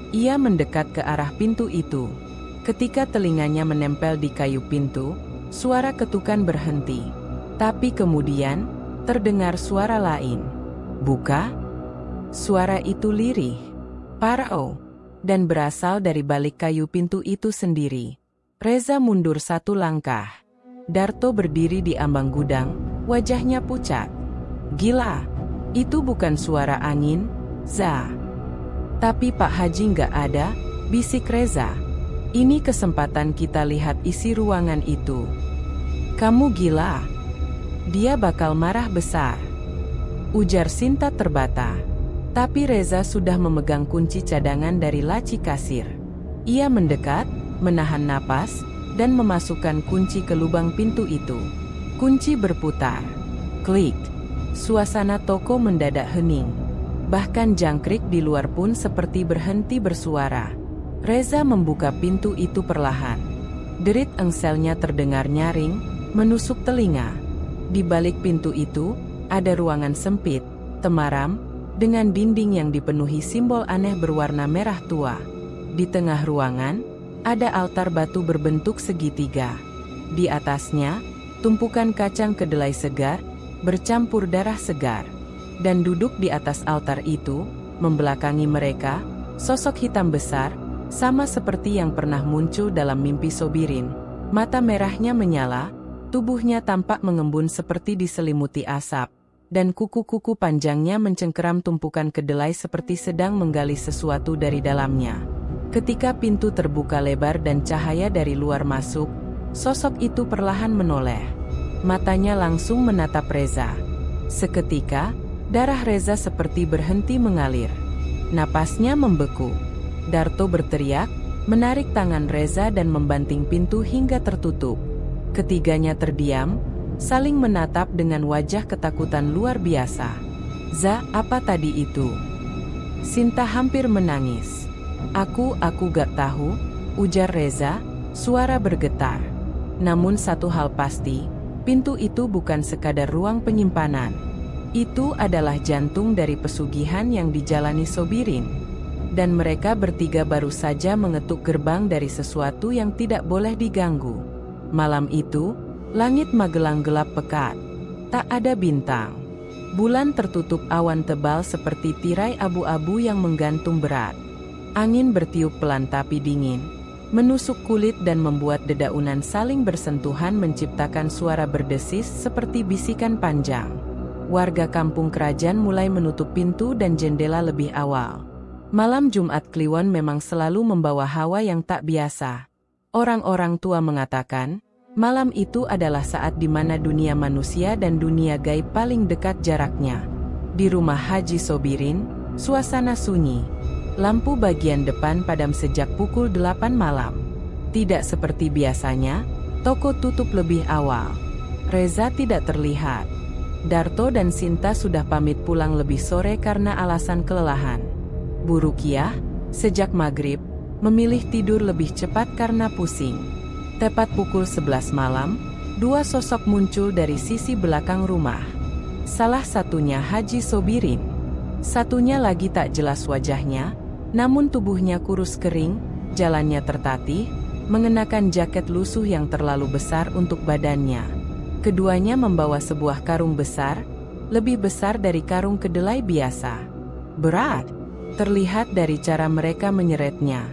Ia mendekat ke arah pintu itu. Ketika telinganya menempel di kayu pintu, suara ketukan berhenti. Tapi kemudian, terdengar suara lain. "Buka!" Suara itu lirih, parau, dan berasal dari balik kayu pintu itu sendiri. Reza mundur 1 langkah. Darto berdiri di ambang gudang, wajahnya pucat. "Gila, itu bukan suara angin, Za." "Tapi Pak Haji nggak ada," bisik Reza. "Ini kesempatan kita lihat isi ruangan itu." "Kamu gila. Dia bakal marah besar," ujar Sinta terbata. Tapi Reza sudah memegang kunci cadangan dari laci kasir. Ia mendekat, menahan napas, dan memasukkan kunci ke lubang pintu itu. Kunci berputar. Klik. Suasana toko mendadak hening. Bahkan jangkrik di luar pun seperti berhenti bersuara. Reza membuka pintu itu perlahan. Derit engselnya terdengar nyaring, menusuk telinga. Di balik pintu itu, ada ruangan sempit, temaram, dengan dinding yang dipenuhi simbol aneh berwarna merah tua. Di tengah ruangan, ada altar batu berbentuk segitiga. Di atasnya, tumpukan kacang kedelai segar, bercampur darah segar. Dan duduk di atas altar itu, membelakangi mereka, sosok hitam besar, sama seperti yang pernah muncul dalam mimpi Sobirin. Mata merahnya menyala, tubuhnya tampak mengembun seperti diselimuti asap. Dan kuku-kuku panjangnya mencengkeram tumpukan kedelai seperti sedang menggali sesuatu dari dalamnya. Ketika pintu terbuka lebar dan cahaya dari luar masuk, sosok itu perlahan menoleh. Matanya langsung menatap Reza. Seketika, darah Reza seperti berhenti mengalir. Napasnya membeku. Darto berteriak, menarik tangan Reza dan membanting pintu hingga tertutup. Ketiganya terdiam, saling menatap dengan wajah ketakutan luar biasa. "Za, apa tadi itu?" Sinta hampir menangis. Aku gak tahu," ujar Reza, suara bergetar. Namun satu hal pasti, pintu itu bukan sekadar ruang penyimpanan. Itu adalah jantung dari pesugihan yang dijalani Sobirin. Dan mereka bertiga baru saja mengetuk gerbang dari sesuatu yang tidak boleh diganggu. Malam itu, langit Magelang gelap pekat. Tak ada bintang. Bulan tertutup awan tebal seperti tirai abu-abu yang menggantung berat. Angin bertiup pelan tapi dingin. menusuk kulit dan membuat dedaunan saling bersentuhan menciptakan suara berdesis seperti bisikan panjang. Warga kampung kerajaan mulai menutup pintu dan jendela lebih awal. Malam Jumat Kliwon memang selalu membawa hawa yang tak biasa. Orang-orang tua mengatakan, malam itu adalah saat di mana dunia manusia dan dunia gaib paling dekat jaraknya. Di rumah Haji Sobirin, suasana sunyi. Lampu bagian depan padam sejak pukul 8 malam. Tidak seperti biasanya, toko tutup lebih awal. Reza tidak terlihat. Darto dan Sinta sudah pamit pulang lebih sore karena alasan kelelahan. Bu Rukiah, sejak maghrib, memilih tidur lebih cepat karena pusing. Tepat pukul 11 malam, dua sosok muncul dari sisi belakang rumah. Salah satunya Haji Sobirin. Satunya lagi tak jelas wajahnya, namun tubuhnya kurus kering, jalannya tertatih, mengenakan jaket lusuh yang terlalu besar untuk badannya. Keduanya membawa sebuah karung besar, lebih besar dari karung kedelai biasa. Berat, terlihat dari cara mereka menyeretnya.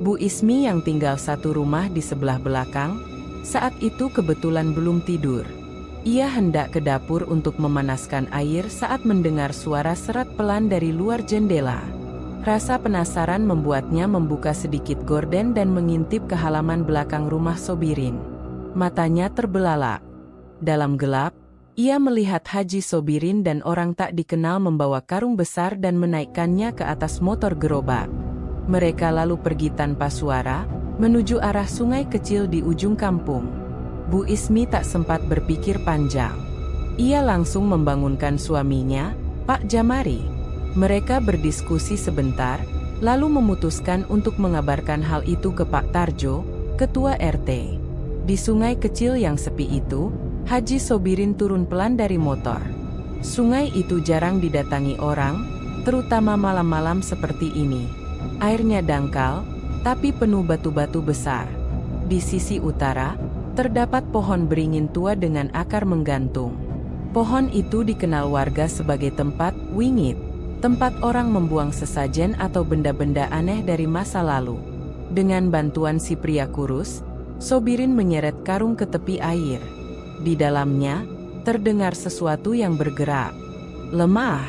Bu Ismi yang tinggal satu rumah di sebelah belakang, saat itu kebetulan belum tidur. Ia hendak ke dapur untuk memanaskan air saat mendengar suara seret pelan dari luar jendela. Rasa penasaran membuatnya membuka sedikit gorden dan mengintip ke halaman belakang rumah Sobirin. Matanya terbelalak. Dalam gelap, ia melihat Haji Sobirin dan orang tak dikenal membawa karung besar dan menaikkannya ke atas motor gerobak. Mereka lalu pergi tanpa suara, menuju arah sungai kecil di ujung kampung. Bu Ismi tak sempat berpikir panjang. Ia langsung membangunkan suaminya, Pak Jamari. Mereka berdiskusi sebentar, lalu memutuskan untuk mengabarkan hal itu ke Pak Tarjo, Ketua RT. Di sungai kecil yang sepi itu, Haji Sobirin turun pelan dari motor. Sungai itu jarang didatangi orang, terutama malam-malam seperti ini. Airnya dangkal, tapi penuh batu-batu besar. Di sisi utara, terdapat pohon beringin tua dengan akar menggantung. Pohon itu dikenal warga sebagai tempat wingit, tempat orang membuang sesajen atau benda-benda aneh dari masa lalu. Dengan bantuan si pria kurus, Sobirin menyeret karung ke tepi air. Di dalamnya, terdengar sesuatu yang bergerak. Lemah,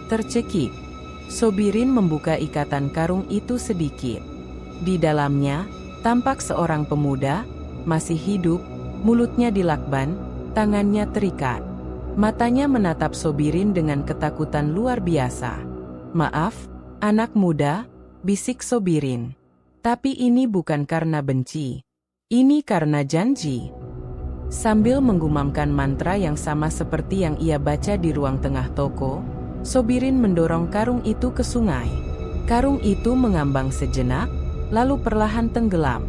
tercekik. Sobirin membuka ikatan karung itu sedikit. Di dalamnya, tampak seorang pemuda, masih hidup, mulutnya dilakban, tangannya terikat. Matanya menatap Sobirin dengan ketakutan luar biasa. "Maaf, anak muda," bisik Sobirin. "Tapi ini bukan karena benci. Ini karena janji." Sambil menggumamkan mantra yang sama seperti yang ia baca di ruang tengah toko, Sobirin mendorong karung itu ke sungai. Karung itu mengambang sejenak, lalu perlahan tenggelam.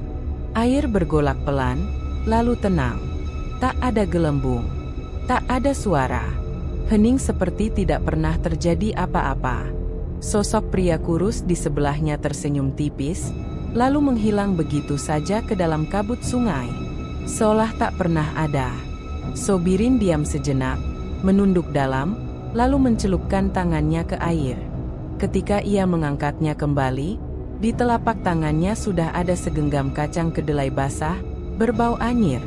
Air bergolak pelan, lalu tenang. Tak ada gelembung, tak ada suara. Hening seperti tidak pernah terjadi apa-apa. Sosok pria kurus di sebelahnya tersenyum tipis, lalu menghilang begitu saja ke dalam kabut sungai. Seolah tak pernah ada. Sobirin diam sejenak, menunduk dalam, lalu mencelupkan tangannya ke air. Ketika ia mengangkatnya kembali, di telapak tangannya sudah ada segenggam kacang kedelai basah, berbau anyir.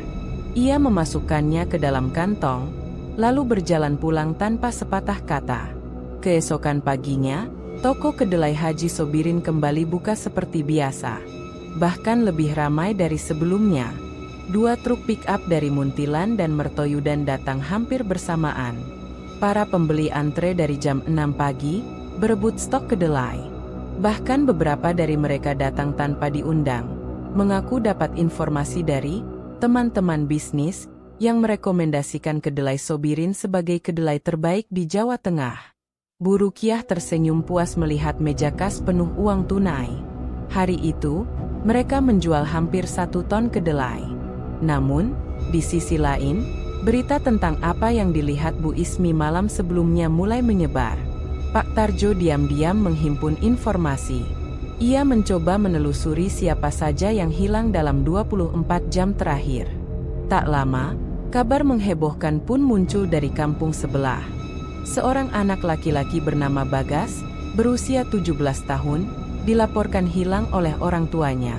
Ia memasukkannya ke dalam kantong, lalu berjalan pulang tanpa sepatah kata. Keesokan paginya, toko kedelai Haji Sobirin kembali buka seperti biasa. Bahkan lebih ramai dari sebelumnya. Dua truk pick-up dari Muntilan dan Mertoyudan datang hampir bersamaan. Para pembeli antre dari jam 6 pagi, berebut stok kedelai. Bahkan beberapa dari mereka datang tanpa diundang, mengaku dapat informasi dari teman-teman bisnis yang merekomendasikan kedelai Sobirin sebagai kedelai terbaik di Jawa Tengah. Bu Rukiah tersenyum puas melihat meja kas penuh uang tunai. Hari itu, mereka menjual hampir 1 ton kedelai. Namun, di sisi lain, berita tentang apa yang dilihat Bu Ismi malam sebelumnya mulai menyebar. Pak Tarjo diam-diam menghimpun informasi. Ia mencoba menelusuri siapa saja yang hilang dalam 24 jam terakhir. Tak lama, kabar menghebohkan pun muncul dari kampung sebelah. Seorang anak laki-laki bernama Bagas, berusia 17 tahun, dilaporkan hilang oleh orang tuanya.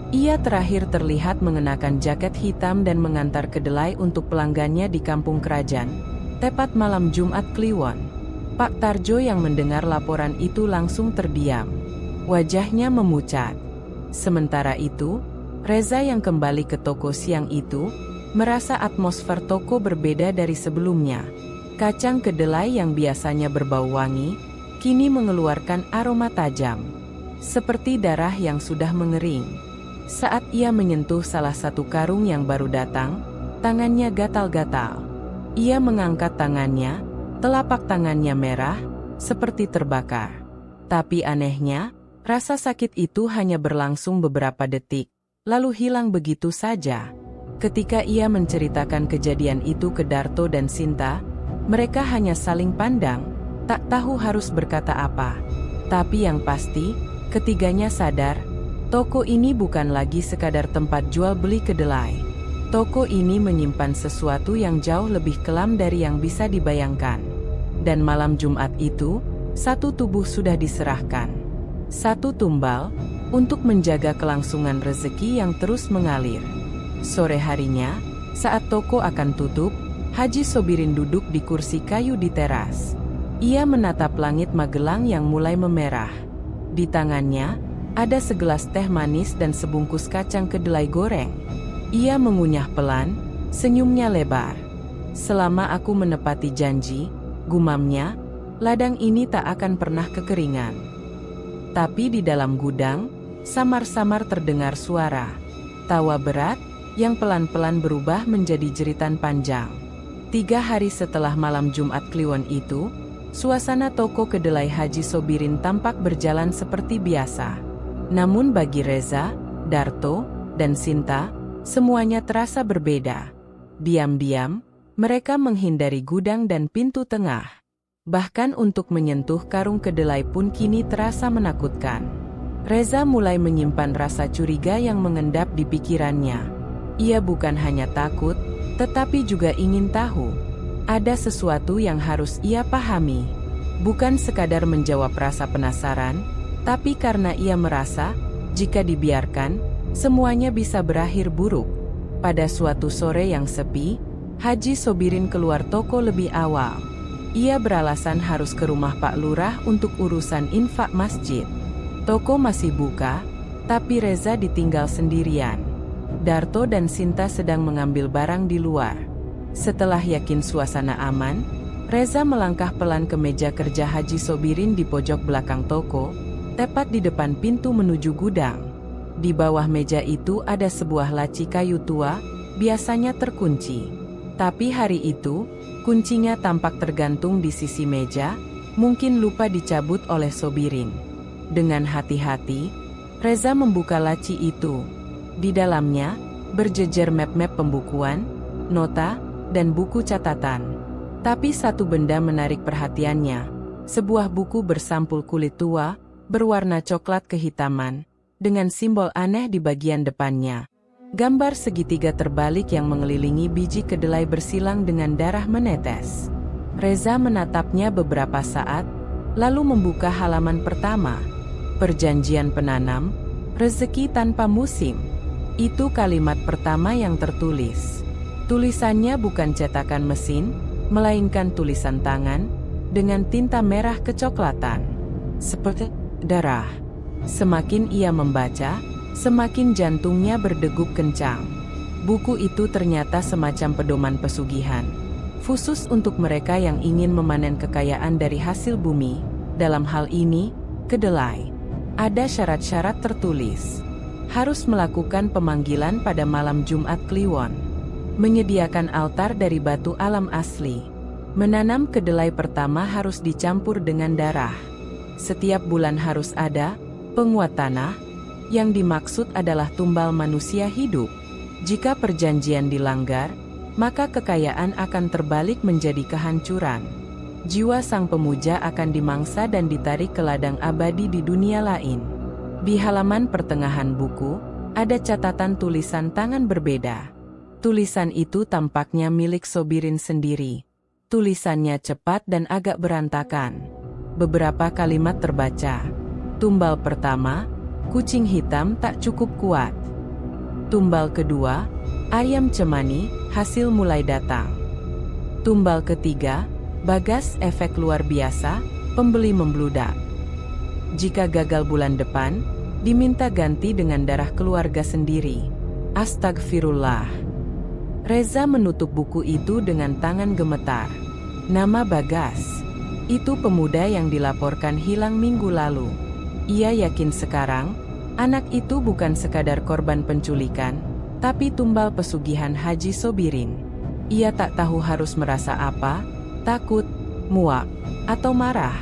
Ia terakhir terlihat mengenakan jaket hitam dan mengantar kedelai untuk pelanggannya di kampung kerajaan, tepat malam Jumat Kliwon. Pak Tarjo yang mendengar laporan itu langsung terdiam. Wajahnya memucat. Sementara itu, Reza yang kembali ke toko siang itu, merasa atmosfer toko berbeda dari sebelumnya. Kacang kedelai yang biasanya berbau wangi, kini mengeluarkan aroma tajam. Seperti darah yang sudah mengering. Saat ia menyentuh salah satu karung yang baru datang, tangannya gatal-gatal. Ia mengangkat tangannya, telapak tangannya merah, seperti terbakar. Tapi anehnya, rasa sakit itu hanya berlangsung beberapa detik, lalu hilang begitu saja. Ketika ia menceritakan kejadian itu ke Darto dan Sinta, mereka hanya saling pandang, tak tahu harus berkata apa. Tapi yang pasti, ketiganya sadar, toko ini bukan lagi sekadar tempat jual beli kedelai. Toko ini menyimpan sesuatu yang jauh lebih kelam dari yang bisa dibayangkan. Dan malam Jumat itu, satu tubuh sudah diserahkan. Satu tumbal, untuk menjaga kelangsungan rezeki yang terus mengalir. Sore harinya, saat toko akan tutup, Haji Sobirin duduk di kursi kayu di teras. Ia menatap langit Magelang yang mulai memerah. Di tangannya, ada segelas teh manis dan sebungkus kacang kedelai goreng. Ia mengunyah pelan, senyumnya lebar. Selama aku menepati janji, gumamnya, ladang ini tak akan pernah kekeringan. Tapi di dalam gudang, samar-samar terdengar suara. Tawa berat, yang pelan-pelan berubah menjadi jeritan panjang. 3 hari setelah malam Jumat Kliwon itu, suasana toko kedelai Haji Sobirin tampak berjalan seperti biasa. Namun bagi Reza, Darto, dan Sinta, semuanya terasa berbeda. Diam-diam, mereka menghindari gudang dan pintu tengah. Bahkan untuk menyentuh karung kedelai pun kini terasa menakutkan. Reza mulai menyimpan rasa curiga yang mengendap di pikirannya. Ia bukan hanya takut, tetapi juga ingin tahu. Ada sesuatu yang harus ia pahami. Bukan sekadar menjawab rasa penasaran, tapi karena ia merasa, jika dibiarkan, semuanya bisa berakhir buruk. Pada suatu sore yang sepi, Haji Sobirin keluar toko lebih awal. Ia beralasan harus ke rumah Pak Lurah untuk urusan infak masjid. Toko masih buka, tapi Reza ditinggal sendirian. Darto dan Sinta sedang mengambil barang di luar. Setelah yakin suasana aman, Reza melangkah pelan ke meja kerja Haji Sobirin di pojok belakang toko, tepat di depan pintu menuju gudang. Di bawah meja itu ada sebuah laci kayu tua, biasanya terkunci. Tapi hari itu, kuncinya tampak tergantung di sisi meja, mungkin lupa dicabut oleh Sobirin. Dengan hati-hati, Reza membuka laci itu. Di dalamnya, berjejer map-map pembukuan, nota, dan buku catatan. Tapi satu benda menarik perhatiannya, sebuah buku bersampul kulit tua, berwarna coklat kehitaman, dengan simbol aneh di bagian depannya. Gambar segitiga terbalik yang mengelilingi biji kedelai bersilang dengan darah menetes. Reza menatapnya beberapa saat, lalu membuka halaman pertama. Perjanjian penanam, rezeki tanpa musim. Itu kalimat pertama yang tertulis. Tulisannya bukan cetakan mesin, melainkan tulisan tangan, dengan tinta merah kecoklatan. Seperti darah. Semakin ia membaca, semakin jantungnya berdegup kencang. Buku itu ternyata semacam pedoman pesugihan, khusus untuk mereka yang ingin memanen kekayaan dari hasil bumi, dalam hal ini, kedelai. Ada syarat-syarat tertulis. Harus melakukan pemanggilan pada malam Jumat Kliwon. Menyediakan altar dari batu alam asli. Menanam kedelai pertama harus dicampur dengan darah. Setiap bulan harus ada penguat tanah, yang dimaksud adalah tumbal manusia hidup. Jika perjanjian dilanggar, maka kekayaan akan terbalik menjadi kehancuran. Jiwa sang pemuja akan dimangsa dan ditarik ke ladang abadi di dunia lain. Di halaman pertengahan buku, ada catatan tulisan tangan berbeda. Tulisan itu tampaknya milik Sobirin sendiri. Tulisannya cepat dan agak berantakan. Beberapa kalimat terbaca. Tumbal pertama, kucing hitam tak cukup kuat. Tumbal kedua, ayam cemani, hasil mulai datang. Tumbal ketiga, Bagas efek luar biasa, pembeli membludak. Jika gagal bulan depan, diminta ganti dengan darah keluarga sendiri. Astagfirullah. Reza menutup buku itu dengan tangan gemetar. Nama Bagas. Itu pemuda yang dilaporkan hilang minggu lalu. Ia yakin sekarang, anak itu bukan sekadar korban penculikan, tapi tumbal pesugihan Haji Sobirin. Ia tak tahu harus merasa apa, takut, muak, atau marah.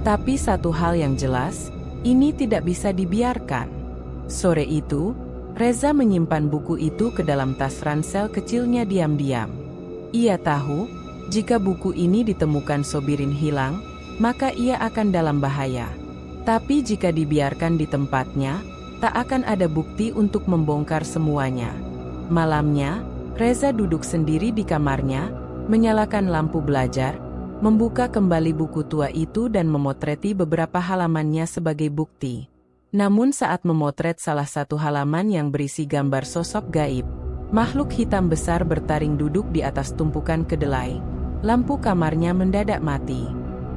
Tapi satu hal yang jelas, ini tidak bisa dibiarkan. Sore itu, Reza menyimpan buku itu ke dalam tas ransel kecilnya diam-diam. Ia tahu, jika buku ini ditemukan Sobirin hilang, maka ia akan dalam bahaya. Tapi jika dibiarkan di tempatnya, tak akan ada bukti untuk membongkar semuanya. Malamnya, Reza duduk sendiri di kamarnya, menyalakan lampu belajar, membuka kembali buku tua itu dan memotreti beberapa halamannya sebagai bukti. Namun saat memotret salah satu halaman yang berisi gambar sosok gaib, makhluk hitam besar bertaring duduk di atas tumpukan kedelai. Lampu kamarnya mendadak mati.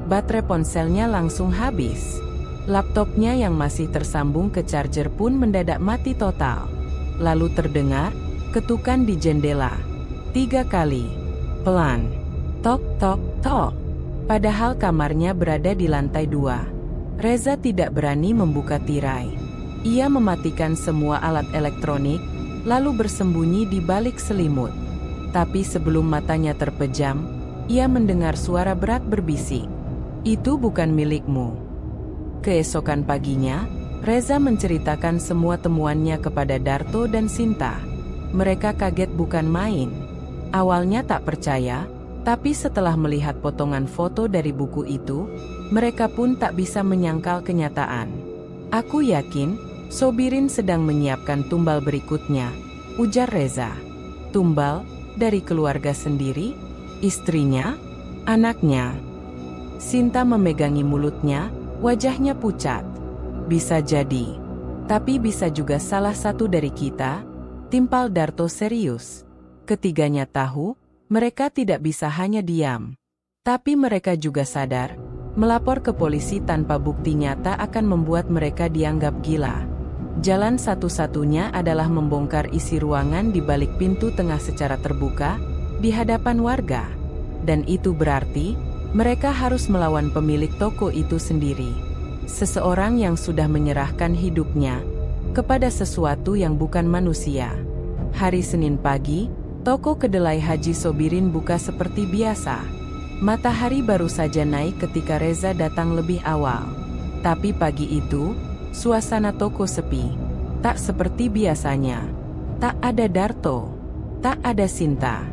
Baterai ponselnya langsung habis. Laptopnya yang masih tersambung ke charger pun mendadak mati total. Lalu terdengar ketukan di jendela. 3 kali. Pelan. Tok, tok, tok. Padahal kamarnya berada di lantai 2. Reza tidak berani membuka tirai. Ia mematikan semua alat elektronik, lalu bersembunyi di balik selimut. Tapi sebelum matanya terpejam, ia mendengar suara berat berbisik. Itu bukan milikmu. Keesokan paginya, Reza menceritakan semua temuannya kepada Darto dan Sinta. Mereka kaget bukan main. Awalnya tak percaya, tapi setelah melihat potongan foto dari buku itu, mereka pun tak bisa menyangkal kenyataan. Aku yakin, Sobirin sedang menyiapkan tumbal berikutnya, ujar Reza. Tumbal? Dari keluarga sendiri? Istrinya? Anaknya? Sinta memegangi mulutnya, wajahnya pucat. Bisa jadi. Tapi bisa juga salah satu dari kita, timpal Darto serius. Ketiganya tahu, mereka tidak bisa hanya diam. Tapi mereka juga sadar, melapor ke polisi tanpa bukti nyata akan membuat mereka dianggap gila. Jalan satu-satunya adalah membongkar isi ruangan di balik pintu tengah secara terbuka, di hadapan warga. Dan itu berarti, mereka harus melawan pemilik toko itu sendiri. Seseorang yang sudah menyerahkan hidupnya kepada sesuatu yang bukan manusia. Hari Senin pagi, toko kedelai Haji Sobirin buka seperti biasa. Matahari baru saja naik ketika Reza datang lebih awal. Tapi pagi itu, suasana toko sepi. Tak seperti biasanya. Tak ada Darto. Tak ada Sinta.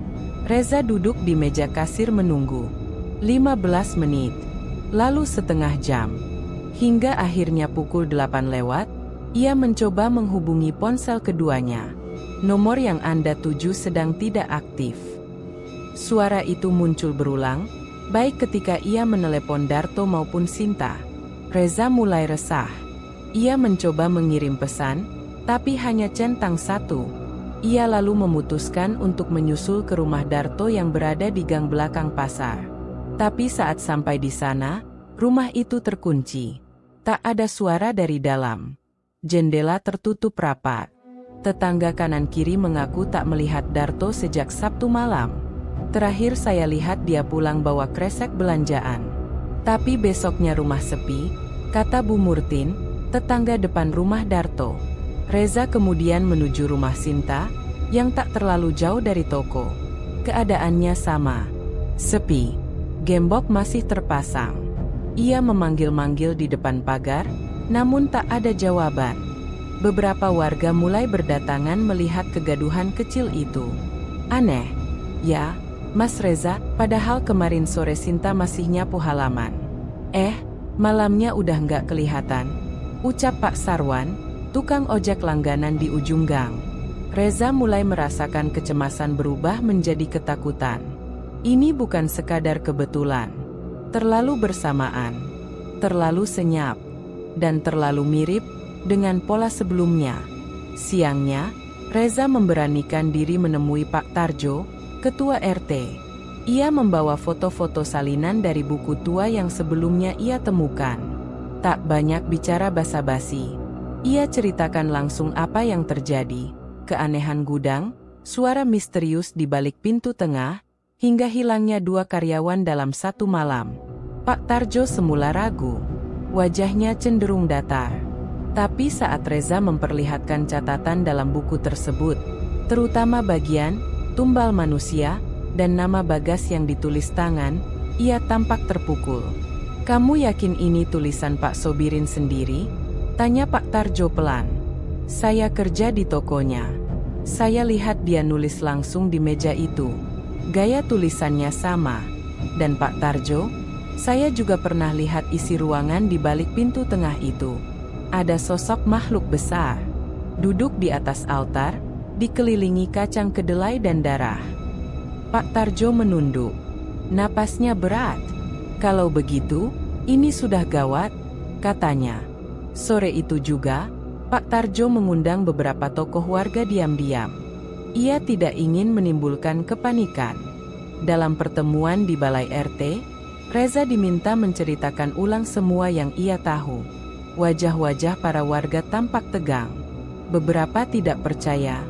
Reza duduk di meja kasir menunggu. 15 menit. Lalu setengah jam. Hingga akhirnya pukul 8 lewat, ia mencoba menghubungi ponsel keduanya. Nomor yang Anda tuju sedang tidak aktif. Suara itu muncul berulang, baik ketika ia menelepon Darto maupun Sinta. Reza mulai resah. Ia mencoba mengirim pesan, tapi hanya centang 1. Ia lalu memutuskan untuk menyusul ke rumah Darto yang berada di gang belakang pasar. Tapi saat sampai di sana, rumah itu terkunci. Tak ada suara dari dalam. Jendela tertutup rapat. Tetangga kanan kiri mengaku tak melihat Darto sejak Sabtu malam. Terakhir saya lihat dia pulang bawa kresek belanjaan. Tapi besoknya rumah sepi, kata Bu Murtin, tetangga depan rumah Darto. Reza kemudian menuju rumah Sinta, yang tak terlalu jauh dari toko. Keadaannya sama. Sepi. Gembok masih terpasang. Ia memanggil-manggil di depan pagar, namun tak ada jawaban. Beberapa warga mulai berdatangan melihat kegaduhan kecil itu. Aneh. Ya, Mas Reza, padahal kemarin sore Sinta masih nyapu halaman. Malamnya udah nggak kelihatan, ucap Pak Sarwan, tukang ojek langganan di ujung gang. Reza mulai merasakan kecemasan berubah menjadi ketakutan. Ini bukan sekadar kebetulan. Terlalu bersamaan. Terlalu senyap. Dan terlalu mirip dengan pola sebelumnya. Siangnya, Reza memberanikan diri menemui Pak Tarjo, ketua RT. Ia membawa foto-foto salinan dari buku tua yang sebelumnya ia temukan. Tak banyak bicara basa-basi. Ia ceritakan langsung apa yang terjadi, keanehan gudang, suara misterius di balik pintu tengah, hingga hilangnya 2 karyawan dalam satu malam. Pak Tarjo semula ragu. Wajahnya cenderung datar. Tapi saat Reza memperlihatkan catatan dalam buku tersebut, terutama bagian tumbal manusia dan nama Bagas yang ditulis tangan, ia tampak terpukul. "Kamu yakin ini tulisan Pak Sobirin sendiri?" tanya Pak Tarjo pelan. "Saya kerja di tokonya. Saya lihat dia nulis langsung di meja itu. Gaya tulisannya sama. Dan Pak Tarjo, saya juga pernah lihat isi ruangan di balik pintu tengah itu. Ada sosok makhluk besar, duduk di atas altar, dikelilingi kacang kedelai dan darah." Pak Tarjo menunduk. Napasnya berat. "Kalau begitu, ini sudah gawat," katanya. Sore itu juga, Pak Tarjo mengundang beberapa tokoh warga diam-diam. Ia tidak ingin menimbulkan kepanikan. Dalam pertemuan di Balai RT, Reza diminta menceritakan ulang semua yang ia tahu. Wajah-wajah para warga tampak tegang. Beberapa tidak percaya.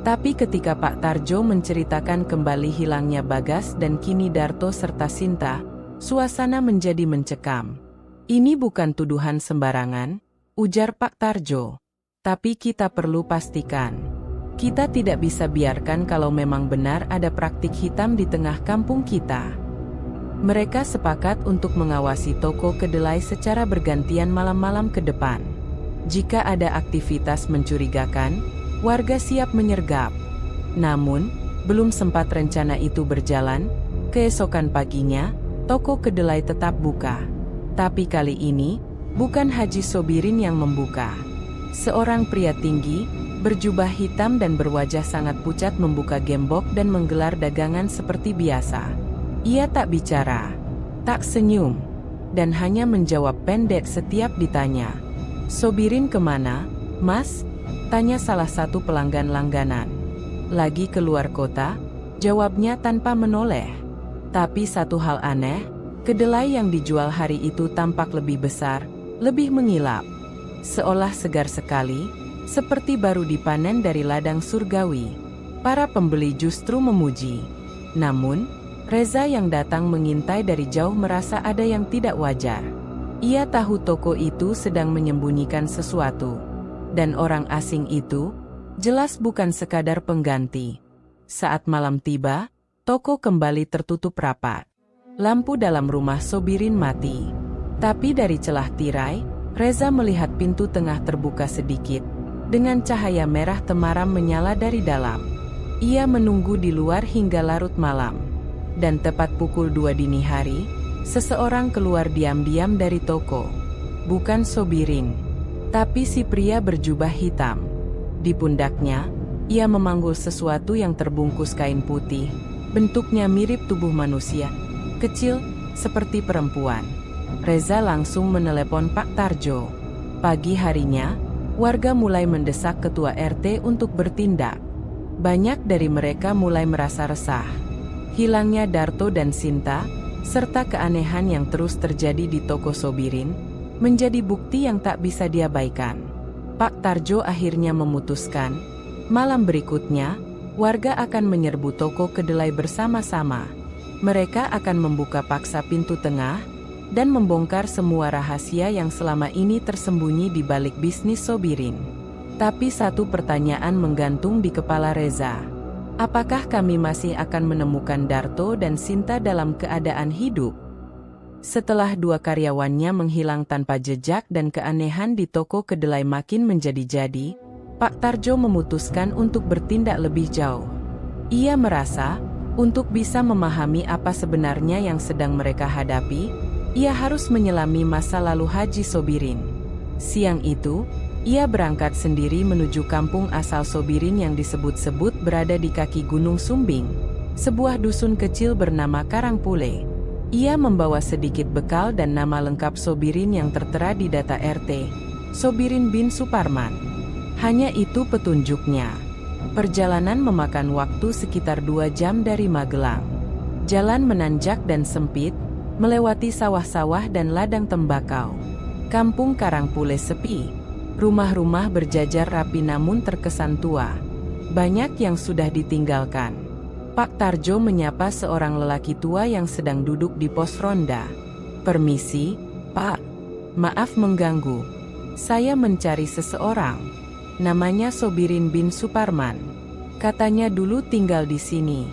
Tapi ketika Pak Tarjo menceritakan kembali hilangnya Bagas dan kini Darto serta Sinta, suasana menjadi mencekam. "Ini bukan tuduhan sembarangan," ujar Pak Tarjo. "Tapi kita perlu pastikan. Kita tidak bisa biarkan kalau memang benar ada praktik hitam di tengah kampung kita." Mereka sepakat untuk mengawasi toko kedelai secara bergantian malam-malam ke depan. Jika ada aktivitas mencurigakan, warga siap menyergap. Namun, belum sempat rencana itu berjalan, keesokan paginya, toko kedelai tetap buka. Tapi kali ini, bukan Haji Sobirin yang membuka. Seorang pria tinggi, berjubah hitam dan berwajah sangat pucat membuka gembok dan menggelar dagangan seperti biasa. Ia tak bicara, tak senyum, dan hanya menjawab pendek setiap ditanya. "Sobirin kemana, Mas?" tanya salah satu pelanggan langganan. "Lagi keluar kota," jawabnya tanpa menoleh. Tapi satu hal aneh, kedelai yang dijual hari itu tampak lebih besar, lebih mengilap. Seolah segar sekali, seperti baru dipanen dari ladang surgawi. Para pembeli justru memuji. Namun, Reza yang datang mengintai dari jauh merasa ada yang tidak wajar. Ia tahu toko itu sedang menyembunyikan sesuatu. Dan orang asing itu, jelas bukan sekadar pengganti. Saat malam tiba, toko kembali tertutup rapat. Lampu dalam rumah Sobirin mati. Tapi dari celah tirai, Reza melihat pintu tengah terbuka sedikit, dengan cahaya merah temaram menyala dari dalam. Ia menunggu di luar hingga larut malam. Dan tepat pukul 2 dini hari, seseorang keluar diam-diam dari toko. Bukan Sobirin, tapi si pria berjubah hitam. Di pundaknya, ia memanggul sesuatu yang terbungkus kain putih, bentuknya mirip tubuh manusia, kecil, seperti perempuan. Reza langsung menelepon Pak Tarjo. Pagi harinya, warga mulai mendesak ketua RT untuk bertindak. Banyak dari mereka mulai merasa resah. Hilangnya Darto dan Sinta, serta keanehan yang terus terjadi di toko Sobirin, menjadi bukti yang tak bisa diabaikan. Pak Tarjo akhirnya memutuskan, malam berikutnya, warga akan menyerbu toko kedelai bersama-sama. Mereka akan membuka paksa pintu tengah, dan membongkar semua rahasia yang selama ini tersembunyi di balik bisnis Sobirin. Tapi satu pertanyaan menggantung di kepala Reza. Apakah kami masih akan menemukan Darto dan Sinta dalam keadaan hidup? Setelah 2 karyawannya menghilang tanpa jejak dan keanehan di toko kedelai makin menjadi-jadi, Pak Tarjo memutuskan untuk bertindak lebih jauh. Ia merasa, untuk bisa memahami apa sebenarnya yang sedang mereka hadapi, ia harus menyelami masa lalu Haji Sobirin. Siang itu, ia berangkat sendiri menuju kampung asal Sobirin yang disebut-sebut berada di kaki Gunung Sumbing, sebuah dusun kecil bernama Karangpule. Ia membawa sedikit bekal dan nama lengkap Sobirin yang tertera di data RT, Sobirin bin Suparman. Hanya itu petunjuknya. Perjalanan memakan waktu sekitar 2 jam dari Magelang. Jalan menanjak dan sempit, melewati sawah-sawah dan ladang tembakau. Kampung Karangpule sepi. Rumah-rumah berjajar rapi namun terkesan tua. Banyak yang sudah ditinggalkan. Pak Tarjo menyapa seorang lelaki tua yang sedang duduk di pos ronda. "Permisi, Pak. Maaf mengganggu. Saya mencari seseorang. Namanya Sobirin bin Suparman. Katanya dulu tinggal di sini."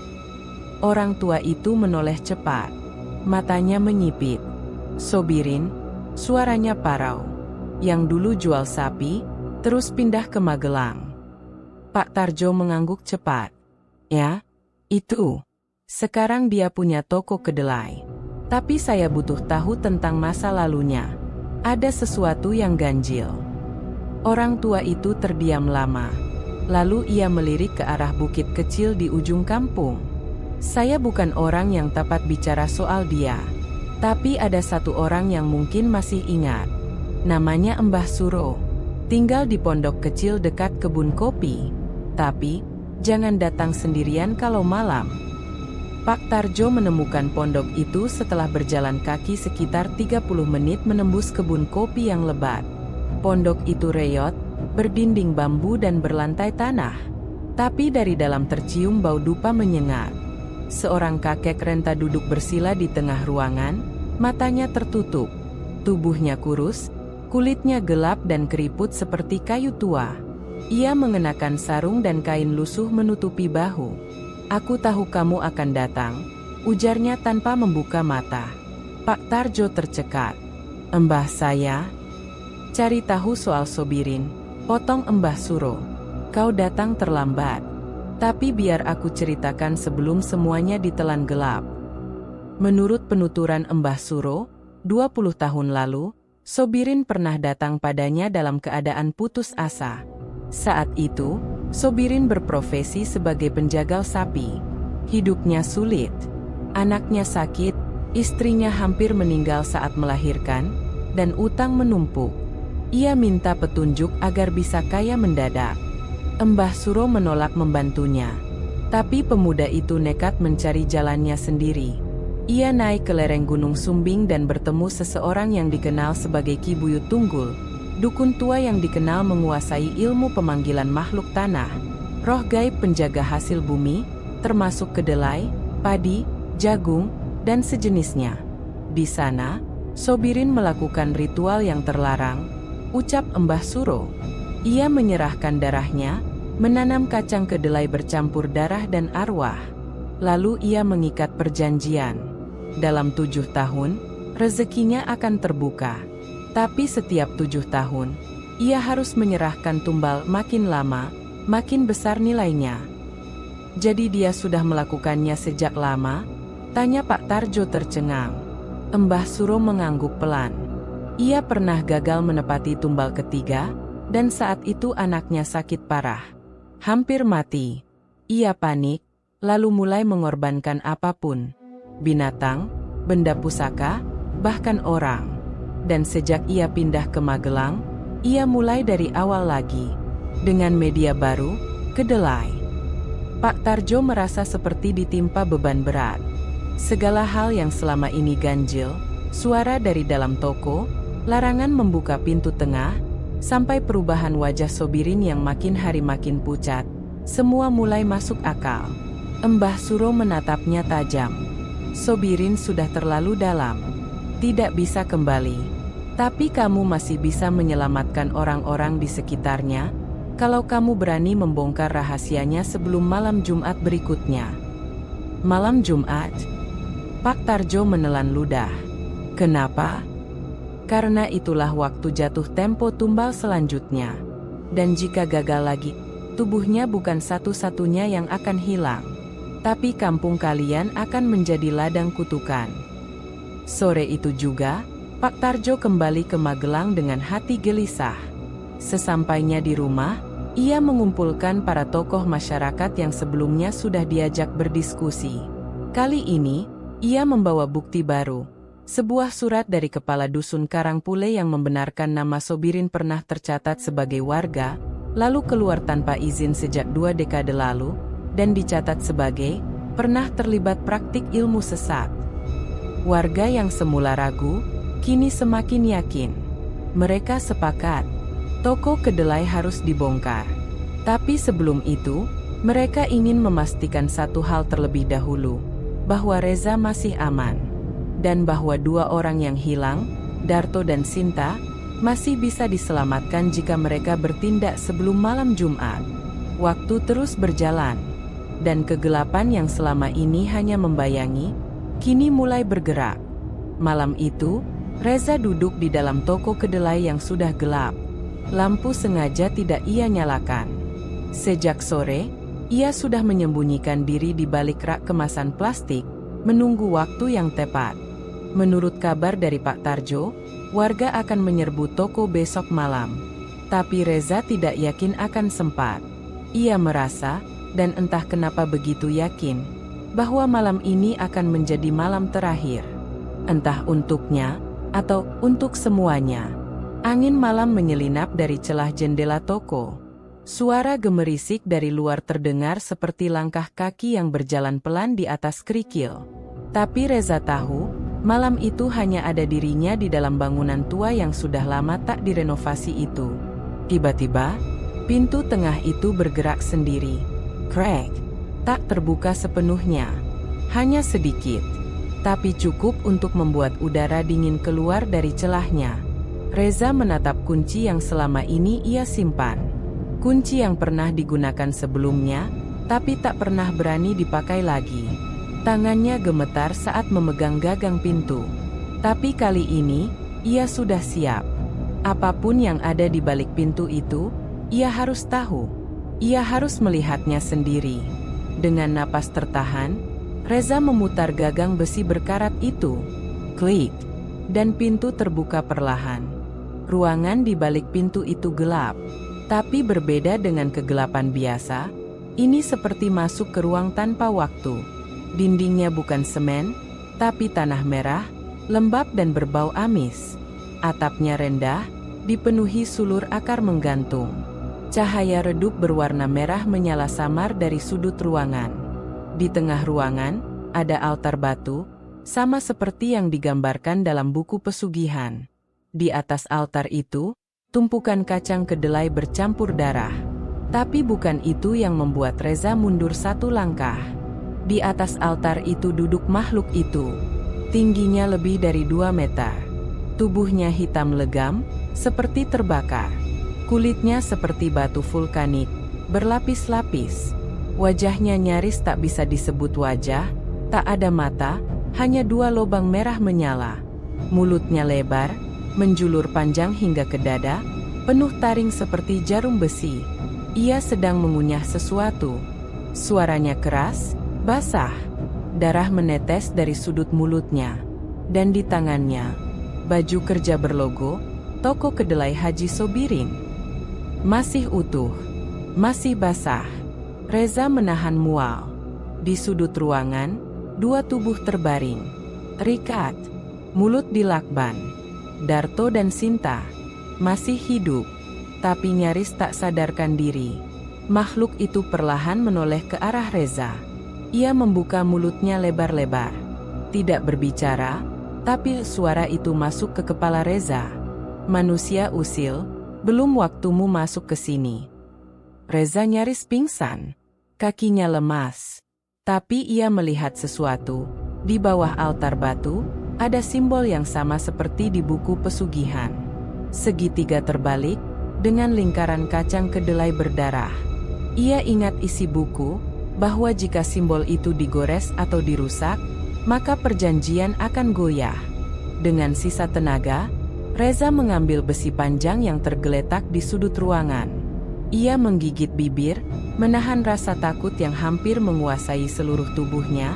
Orang tua itu menoleh cepat. Matanya menyipit. "Sobirin?" Suaranya parau. "Yang dulu jual sapi, terus pindah ke Magelang." Pak Tarjo mengangguk cepat. "Ya, itu. Sekarang dia punya toko kedelai. Tapi saya butuh tahu tentang masa lalunya. Ada sesuatu yang ganjil." Orang tua itu terdiam lama. Lalu ia melirik ke arah bukit kecil di ujung kampung. "Saya bukan orang yang tepat bicara soal dia. Tapi ada satu orang yang mungkin masih ingat. Namanya Mbah Suro. Tinggal di pondok kecil dekat kebun kopi. Tapi, jangan datang sendirian kalau malam." Pak Tarjo menemukan pondok itu setelah berjalan kaki sekitar 30 menit menembus kebun kopi yang lebat. Pondok itu reyot, berdinding bambu dan berlantai tanah. Tapi dari dalam tercium bau dupa menyengat. Seorang kakek renta duduk bersila di tengah ruangan, matanya tertutup. Tubuhnya kurus, kulitnya gelap dan keriput seperti kayu tua. Ia mengenakan sarung dan kain lusuh menutupi bahu. "Aku tahu kamu akan datang," ujarnya tanpa membuka mata. Pak Tarjo tercekat. "Mbah saya cari tahu soal Sobirin," potong Mbah Suro. "Kau datang terlambat. Tapi biar aku ceritakan sebelum semuanya ditelan gelap." Menurut penuturan Mbah Suro, 20 tahun lalu, Sobirin pernah datang padanya dalam keadaan putus asa. Saat itu, Sobirin berprofesi sebagai penjagal sapi. Hidupnya sulit. Anaknya sakit, istrinya hampir meninggal saat melahirkan, dan utang menumpuk. Ia minta petunjuk agar bisa kaya mendadak. Mbah Suro menolak membantunya. Tapi pemuda itu nekat mencari jalannya sendiri. Ia naik ke lereng Gunung Sumbing dan bertemu seseorang yang dikenal sebagai Ki Buyut Tunggul. Dukun tua yang dikenal menguasai ilmu pemanggilan makhluk tanah, roh gaib penjaga hasil bumi, termasuk kedelai, padi, jagung, dan sejenisnya. Di sana, Sobirin melakukan ritual yang terlarang, ucap Mbah Suro. Ia menyerahkan darahnya, menanam kacang kedelai bercampur darah dan arwah. Lalu ia mengikat perjanjian. Dalam 7 tahun, rezekinya akan terbuka. Tapi setiap 7 tahun, ia harus menyerahkan tumbal. Makin lama, makin besar nilainya. "Jadi dia sudah melakukannya sejak lama?" tanya Pak Tarjo tercengang. Mbah Suro mengangguk pelan. Ia pernah gagal menepati tumbal ketiga, dan saat itu anaknya sakit parah. Hampir mati. Ia panik, lalu mulai mengorbankan apapun. Binatang, benda pusaka, bahkan orang. Dan sejak ia pindah ke Magelang, ia mulai dari awal lagi. Dengan media baru, kedelai. Pak Tarjo merasa seperti ditimpa beban berat. Segala hal yang selama ini ganjil, suara dari dalam toko, larangan membuka pintu tengah, sampai perubahan wajah Sobirin yang makin hari makin pucat, semua mulai masuk akal. Mbah Suro menatapnya tajam. "Sobirin sudah terlalu dalam. Tidak bisa kembali. Tapi kamu masih bisa menyelamatkan orang-orang di sekitarnya, kalau kamu berani membongkar rahasianya sebelum malam Jumat berikutnya." "Malam Jumat?" Pak Tarjo menelan ludah. "Kenapa?" "Karena itulah waktu jatuh tempo tumbal selanjutnya. Dan jika gagal lagi, tubuhnya bukan satu-satunya yang akan hilang. Tapi kampung kalian akan menjadi ladang kutukan." Sore itu juga, Pak Tarjo kembali ke Magelang dengan hati gelisah. Sesampainya di rumah, ia mengumpulkan para tokoh masyarakat yang sebelumnya sudah diajak berdiskusi. Kali ini, ia membawa bukti baru. Sebuah surat dari kepala dusun Karangpule yang membenarkan nama Sobirin pernah tercatat sebagai warga, lalu keluar tanpa izin sejak 2 dekade lalu, dan dicatat sebagai pernah terlibat praktik ilmu sesat. Warga yang semula ragu, kini semakin yakin. Mereka sepakat, toko kedelai harus dibongkar. Tapi sebelum itu, mereka ingin memastikan satu hal terlebih dahulu, bahwa Reza masih aman, dan bahwa 2 orang yang hilang, Darto dan Sinta, masih bisa diselamatkan jika mereka bertindak sebelum malam Jumat. Waktu terus berjalan, dan kegelapan yang selama ini hanya membayangi, kini mulai bergerak. Malam itu, Reza duduk di dalam toko kedelai yang sudah gelap. Lampu sengaja tidak ia nyalakan. Sejak sore, ia sudah menyembunyikan diri di balik rak kemasan plastik, menunggu waktu yang tepat. Menurut kabar dari Pak Tarjo, warga akan menyerbu toko besok malam. Tapi Reza tidak yakin akan sempat. Ia merasa, dan entah kenapa begitu yakin, bahwa malam ini akan menjadi malam terakhir. Entah untuknya, atau untuk semuanya. Angin malam menyelinap dari celah jendela toko. Suara gemerisik dari luar terdengar seperti langkah kaki yang berjalan pelan di atas kerikil. Tapi Reza tahu, malam itu hanya ada dirinya di dalam bangunan tua yang sudah lama tak direnovasi itu. Tiba-tiba, pintu tengah itu bergerak sendiri. Crack! Tak terbuka sepenuhnya. Hanya sedikit. Tapi cukup untuk membuat udara dingin keluar dari celahnya. Reza menatap kunci yang selama ini ia simpan. Kunci yang pernah digunakan sebelumnya, tapi tak pernah berani dipakai lagi. Tangannya gemetar saat memegang gagang pintu. Tapi kali ini, ia sudah siap. Apapun yang ada di balik pintu itu, ia harus tahu. Ia harus melihatnya sendiri. Dengan napas tertahan, Reza memutar gagang besi berkarat itu. Klik, dan pintu terbuka perlahan. Ruangan di balik pintu itu gelap. Tapi berbeda dengan kegelapan biasa, ini seperti masuk ke ruang tanpa waktu. Dindingnya bukan semen, tapi tanah merah, lembab dan berbau amis. Atapnya rendah, dipenuhi sulur akar menggantung. Cahaya redup berwarna merah menyala samar dari sudut ruangan. Di tengah ruangan, ada altar batu, sama seperti yang digambarkan dalam buku pesugihan. Di atas altar itu, tumpukan kacang kedelai bercampur darah. Tapi bukan itu yang membuat Reza mundur 1 langkah. Di atas altar itu duduk makhluk itu. Tingginya lebih dari 2 meter. Tubuhnya hitam legam, seperti terbakar. Kulitnya seperti batu vulkanik, berlapis-lapis. Wajahnya nyaris tak bisa disebut wajah, tak ada mata, hanya 2 lubang merah menyala. Mulutnya lebar, menjulur panjang hingga ke dada, penuh taring seperti jarum besi. Ia sedang mengunyah sesuatu. Suaranya keras, basah. Darah menetes dari sudut mulutnya. Dan di tangannya, baju kerja berlogo, Toko Kedelai Haji Sobirin. Masih utuh, masih basah. Reza menahan mual. Di sudut ruangan, 2 tubuh terbaring. Rikat, mulut dilakban. Darto dan Sinta masih hidup, tapi nyaris tak sadarkan diri. Makhluk itu perlahan menoleh ke arah Reza. Ia membuka mulutnya lebar-lebar. Tidak berbicara, tapi suara itu masuk ke kepala Reza. Manusia usil, belum waktumu masuk ke sini. Reza nyaris pingsan. Kakinya lemas. Tapi ia melihat sesuatu. Di bawah altar batu, ada simbol yang sama seperti di buku pesugihan. Segitiga terbalik, dengan lingkaran kacang kedelai berdarah. Ia ingat isi buku, bahwa jika simbol itu digores atau dirusak, maka perjanjian akan goyah. Dengan sisa tenaga, Reza mengambil besi panjang yang tergeletak di sudut ruangan. Ia menggigit bibir, menahan rasa takut yang hampir menguasai seluruh tubuhnya,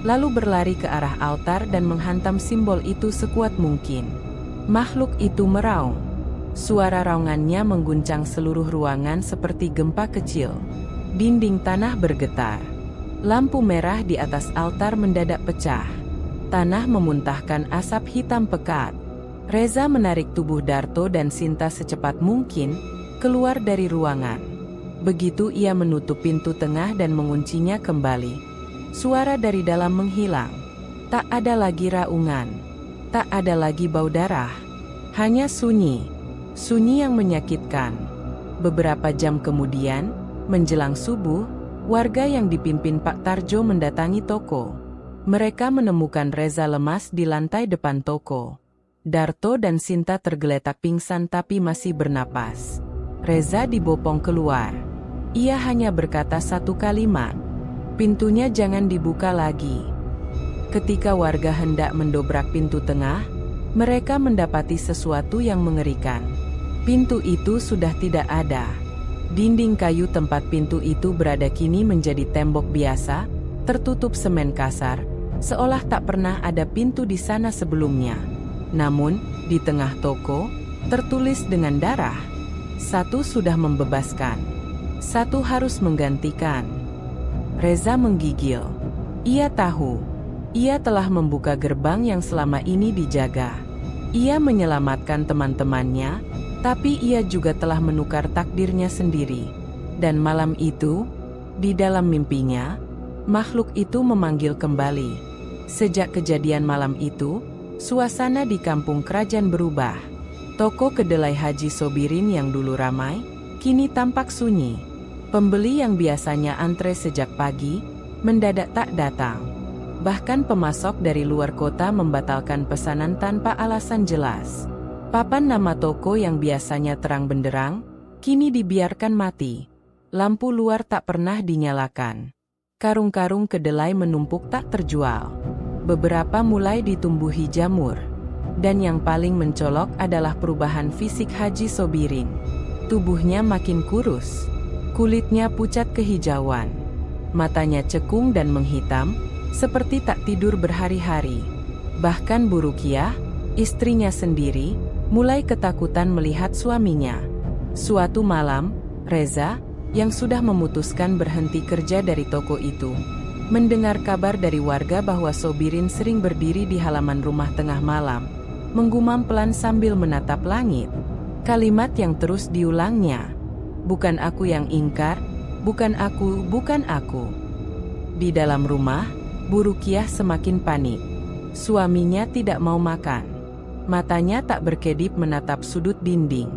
lalu berlari ke arah altar dan menghantam simbol itu sekuat mungkin. Makhluk itu meraung. Suara raungannya mengguncang seluruh ruangan seperti gempa kecil. Dinding tanah bergetar. Lampu merah di atas altar mendadak pecah. Tanah memuntahkan asap hitam pekat. Reza menarik tubuh Darto dan Sinta secepat mungkin, keluar dari ruangan. Begitu ia menutup pintu tengah dan menguncinya kembali, suara dari dalam menghilang. Tak ada lagi raungan, tak ada lagi bau darah, hanya sunyi. Sunyi yang menyakitkan. Beberapa jam kemudian, menjelang subuh, warga yang dipimpin Pak Tarjo mendatangi toko. Mereka menemukan Reza lemas di lantai depan toko. Darto dan Sinta tergeletak pingsan tapi masih bernapas. Reza dibopong keluar. Ia hanya berkata satu kalimat, "Pintunya jangan dibuka lagi." Ketika warga hendak mendobrak pintu tengah, mereka mendapati sesuatu yang mengerikan. Pintu itu sudah tidak ada. Dinding kayu tempat pintu itu berada kini menjadi tembok biasa, tertutup semen kasar, seolah tak pernah ada pintu di sana sebelumnya. Namun, di tengah toko, tertulis dengan darah, "Satu sudah membebaskan, satu harus menggantikan." Reza menggigil. Ia tahu, ia telah membuka gerbang yang selama ini dijaga. Ia menyelamatkan teman-temannya, tapi ia juga telah menukar takdirnya sendiri. Dan malam itu, di dalam mimpinya, makhluk itu memanggil kembali. Sejak kejadian malam itu, suasana di kampung kerajaan berubah. Toko kedelai Haji Sobirin yang dulu ramai, kini tampak sunyi. Pembeli yang biasanya antre sejak pagi, mendadak tak datang. Bahkan pemasok dari luar kota membatalkan pesanan tanpa alasan jelas. Papan nama toko yang biasanya terang benderang, kini dibiarkan mati. Lampu luar tak pernah dinyalakan. Karung-karung kedelai menumpuk tak terjual. Beberapa mulai ditumbuhi jamur. Dan yang paling mencolok adalah perubahan fisik Haji Sobirin. Tubuhnya makin kurus. Kulitnya pucat kehijauan. Matanya cekung dan menghitam, seperti tak tidur berhari-hari. Bahkan Bu Rukiah, istrinya sendiri, mulai ketakutan melihat suaminya. Suatu malam, Reza, yang sudah memutuskan berhenti kerja dari toko itu, mendengar kabar dari warga bahwa Sobirin sering berdiri di halaman rumah tengah malam, menggumam pelan sambil menatap langit. Kalimat yang terus diulangnya, "Bukan aku yang ingkar, bukan aku, bukan aku." Di dalam rumah, Bu Rukiah semakin panik. Suaminya tidak mau makan. Matanya tak berkedip menatap sudut dinding.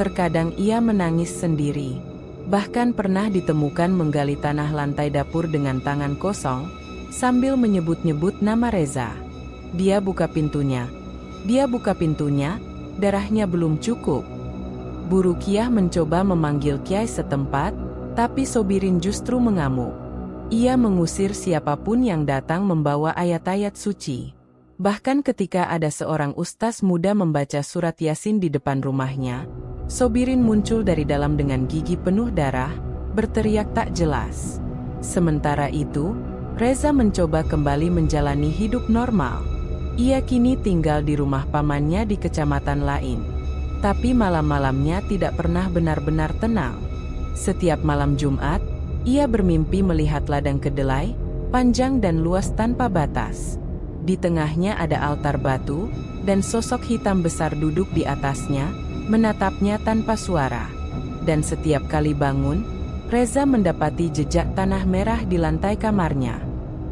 Terkadang ia menangis sendiri. Bahkan pernah ditemukan menggali tanah lantai dapur dengan tangan kosong, sambil menyebut-nyebut nama Reza. Dia buka pintunya. Dia buka pintunya, darahnya belum cukup. Bu Rukiah mencoba memanggil kiai setempat, tapi Sobirin justru mengamuk. Ia mengusir siapapun yang datang membawa ayat-ayat suci. Bahkan ketika ada seorang ustaz muda membaca surat Yasin di depan rumahnya, Sobirin muncul dari dalam dengan gigi penuh darah, berteriak tak jelas. Sementara itu, Reza mencoba kembali menjalani hidup normal. Ia kini tinggal di rumah pamannya di kecamatan lain. Tapi malam-malamnya tidak pernah benar-benar tenang. Setiap malam Jumat, ia bermimpi melihat ladang kedelai, panjang dan luas tanpa batas. Di tengahnya ada altar batu, dan sosok hitam besar duduk di atasnya, menatapnya tanpa suara. Dan setiap kali bangun, Reza mendapati jejak tanah merah di lantai kamarnya.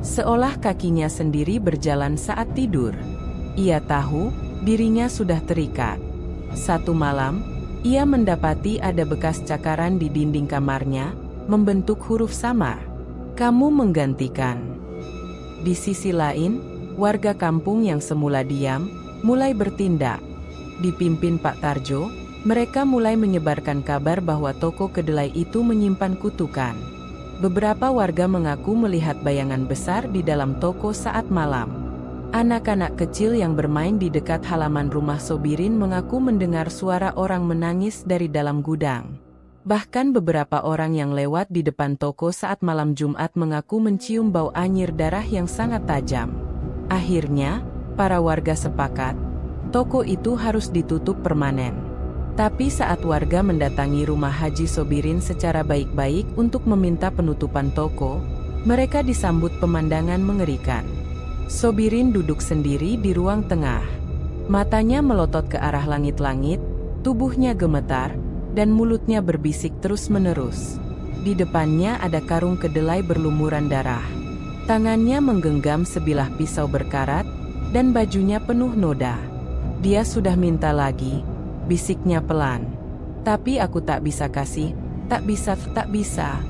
Seolah kakinya sendiri berjalan saat tidur. Ia tahu, dirinya sudah terikat. Satu malam, ia mendapati ada bekas cakaran di dinding kamarnya, membentuk huruf samar. "Kamu menggantikan." Di sisi lain, warga kampung yang semula diam, mulai bertindak. Dipimpin Pak Tarjo, mereka mulai menyebarkan kabar bahwa toko kedelai itu menyimpan kutukan. Beberapa warga mengaku melihat bayangan besar di dalam toko saat malam. Anak-anak kecil yang bermain di dekat halaman rumah Sobirin mengaku mendengar suara orang menangis dari dalam gudang. Bahkan beberapa orang yang lewat di depan toko saat malam Jumat mengaku mencium bau anyir darah yang sangat tajam. Akhirnya, para warga sepakat, toko itu harus ditutup permanen. Tapi saat warga mendatangi rumah Haji Sobirin secara baik-baik untuk meminta penutupan toko, mereka disambut pemandangan mengerikan. Sobirin duduk sendiri di ruang tengah. Matanya melotot ke arah langit-langit, tubuhnya gemetar, dan mulutnya berbisik terus-menerus. Di depannya ada karung kedelai berlumuran darah. Tangannya menggenggam sebilah pisau berkarat, dan bajunya penuh noda. Dia sudah minta lagi, bisiknya pelan. Tapi aku tak bisa kasih, tak bisa.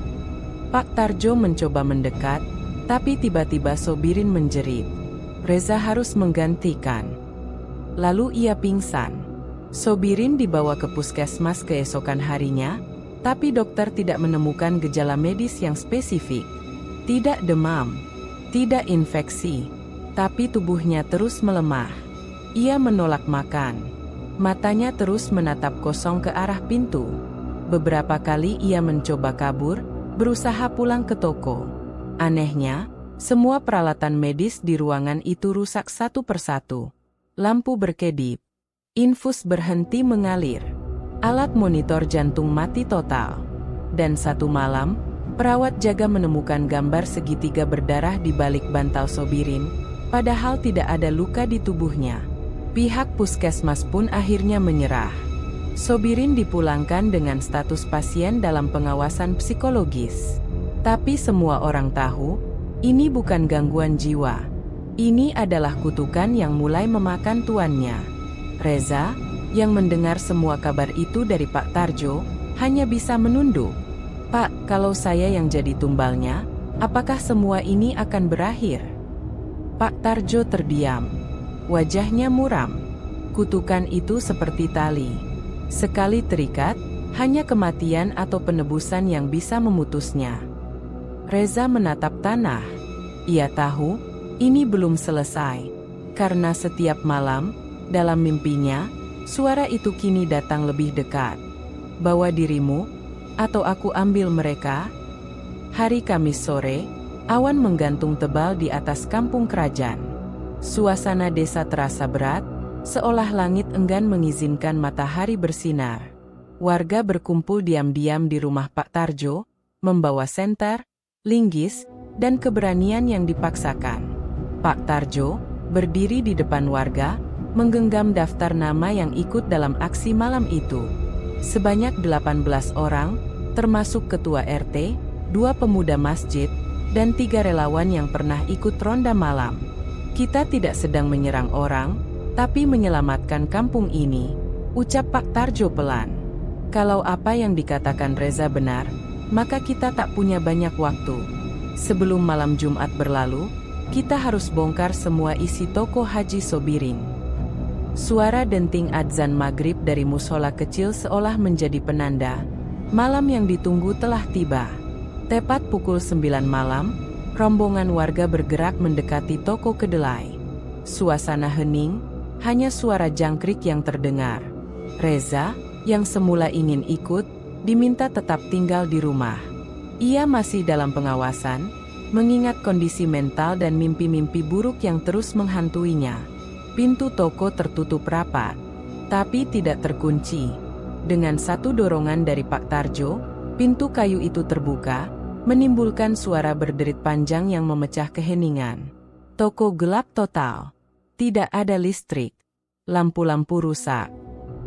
Pak Tarjo mencoba mendekat, tapi tiba-tiba Sobirin menjerit. Reza harus menggantikan. Lalu ia pingsan. Sobirin dibawa ke puskesmas keesokan harinya, tapi dokter tidak menemukan gejala medis yang spesifik. Tidak demam, tidak infeksi, tapi tubuhnya terus melemah. Ia menolak makan. Matanya terus menatap kosong ke arah pintu. Beberapa kali ia mencoba kabur, berusaha pulang ke toko. Anehnya, semua peralatan medis di ruangan itu rusak satu persatu. Lampu berkedip. Infus berhenti mengalir. Alat monitor jantung mati total. Dan satu malam, perawat jaga menemukan gambar segitiga berdarah di balik bantal Sobirin, padahal tidak ada luka di tubuhnya. Pihak puskesmas pun akhirnya menyerah. Sobirin dipulangkan dengan status pasien dalam pengawasan psikologis. Tapi semua orang tahu, ini bukan gangguan jiwa. Ini adalah kutukan yang mulai memakan tuannya. Reza, yang mendengar semua kabar itu dari Pak Tarjo, hanya bisa menunduk. Pak, kalau saya yang jadi tumbalnya, apakah semua ini akan berakhir? Pak Tarjo terdiam. Wajahnya muram. Kutukan itu seperti tali. Sekali terikat, hanya kematian atau penebusan yang bisa memutusnya. Reza menatap tanah. Ia tahu, ini belum selesai. Karena setiap malam, dalam mimpinya, suara itu kini datang lebih dekat. Bawa dirimu, atau aku ambil mereka. Hari Kamis sore, awan menggantung tebal di atas kampung kerajaan. Suasana desa terasa berat, seolah langit enggan mengizinkan matahari bersinar. Warga berkumpul diam-diam di rumah Pak Tarjo, membawa senter, linggis, dan keberanian yang dipaksakan. Pak Tarjo berdiri di depan warga, menggenggam daftar nama yang ikut dalam aksi malam itu. Sebanyak 18 orang, termasuk ketua RT, 2 pemuda masjid, dan 3 relawan yang pernah ikut ronda malam. Kita tidak sedang menyerang orang, tapi menyelamatkan kampung ini, ucap Pak Tarjo pelan. Kalau apa yang dikatakan Reza benar, maka kita tak punya banyak waktu. Sebelum malam Jumat berlalu, kita harus bongkar semua isi toko Haji Sobirin. Suara denting adzan maghrib dari musola kecil seolah menjadi penanda. Malam yang ditunggu telah tiba. Tepat pukul 9 malam, rombongan warga bergerak mendekati toko kedelai. Suasana hening, hanya suara jangkrik yang terdengar. Reza, yang semula ingin ikut, diminta tetap tinggal di rumah. Ia masih dalam pengawasan, mengingat kondisi mental dan mimpi-mimpi buruk yang terus menghantuinya. Pintu toko tertutup rapat, tapi tidak terkunci. Dengan satu dorongan dari Pak Tarjo, pintu kayu itu terbuka, menimbulkan suara berderit panjang yang memecah keheningan. Toko gelap total. Tidak ada listrik. Lampu-lampu rusak.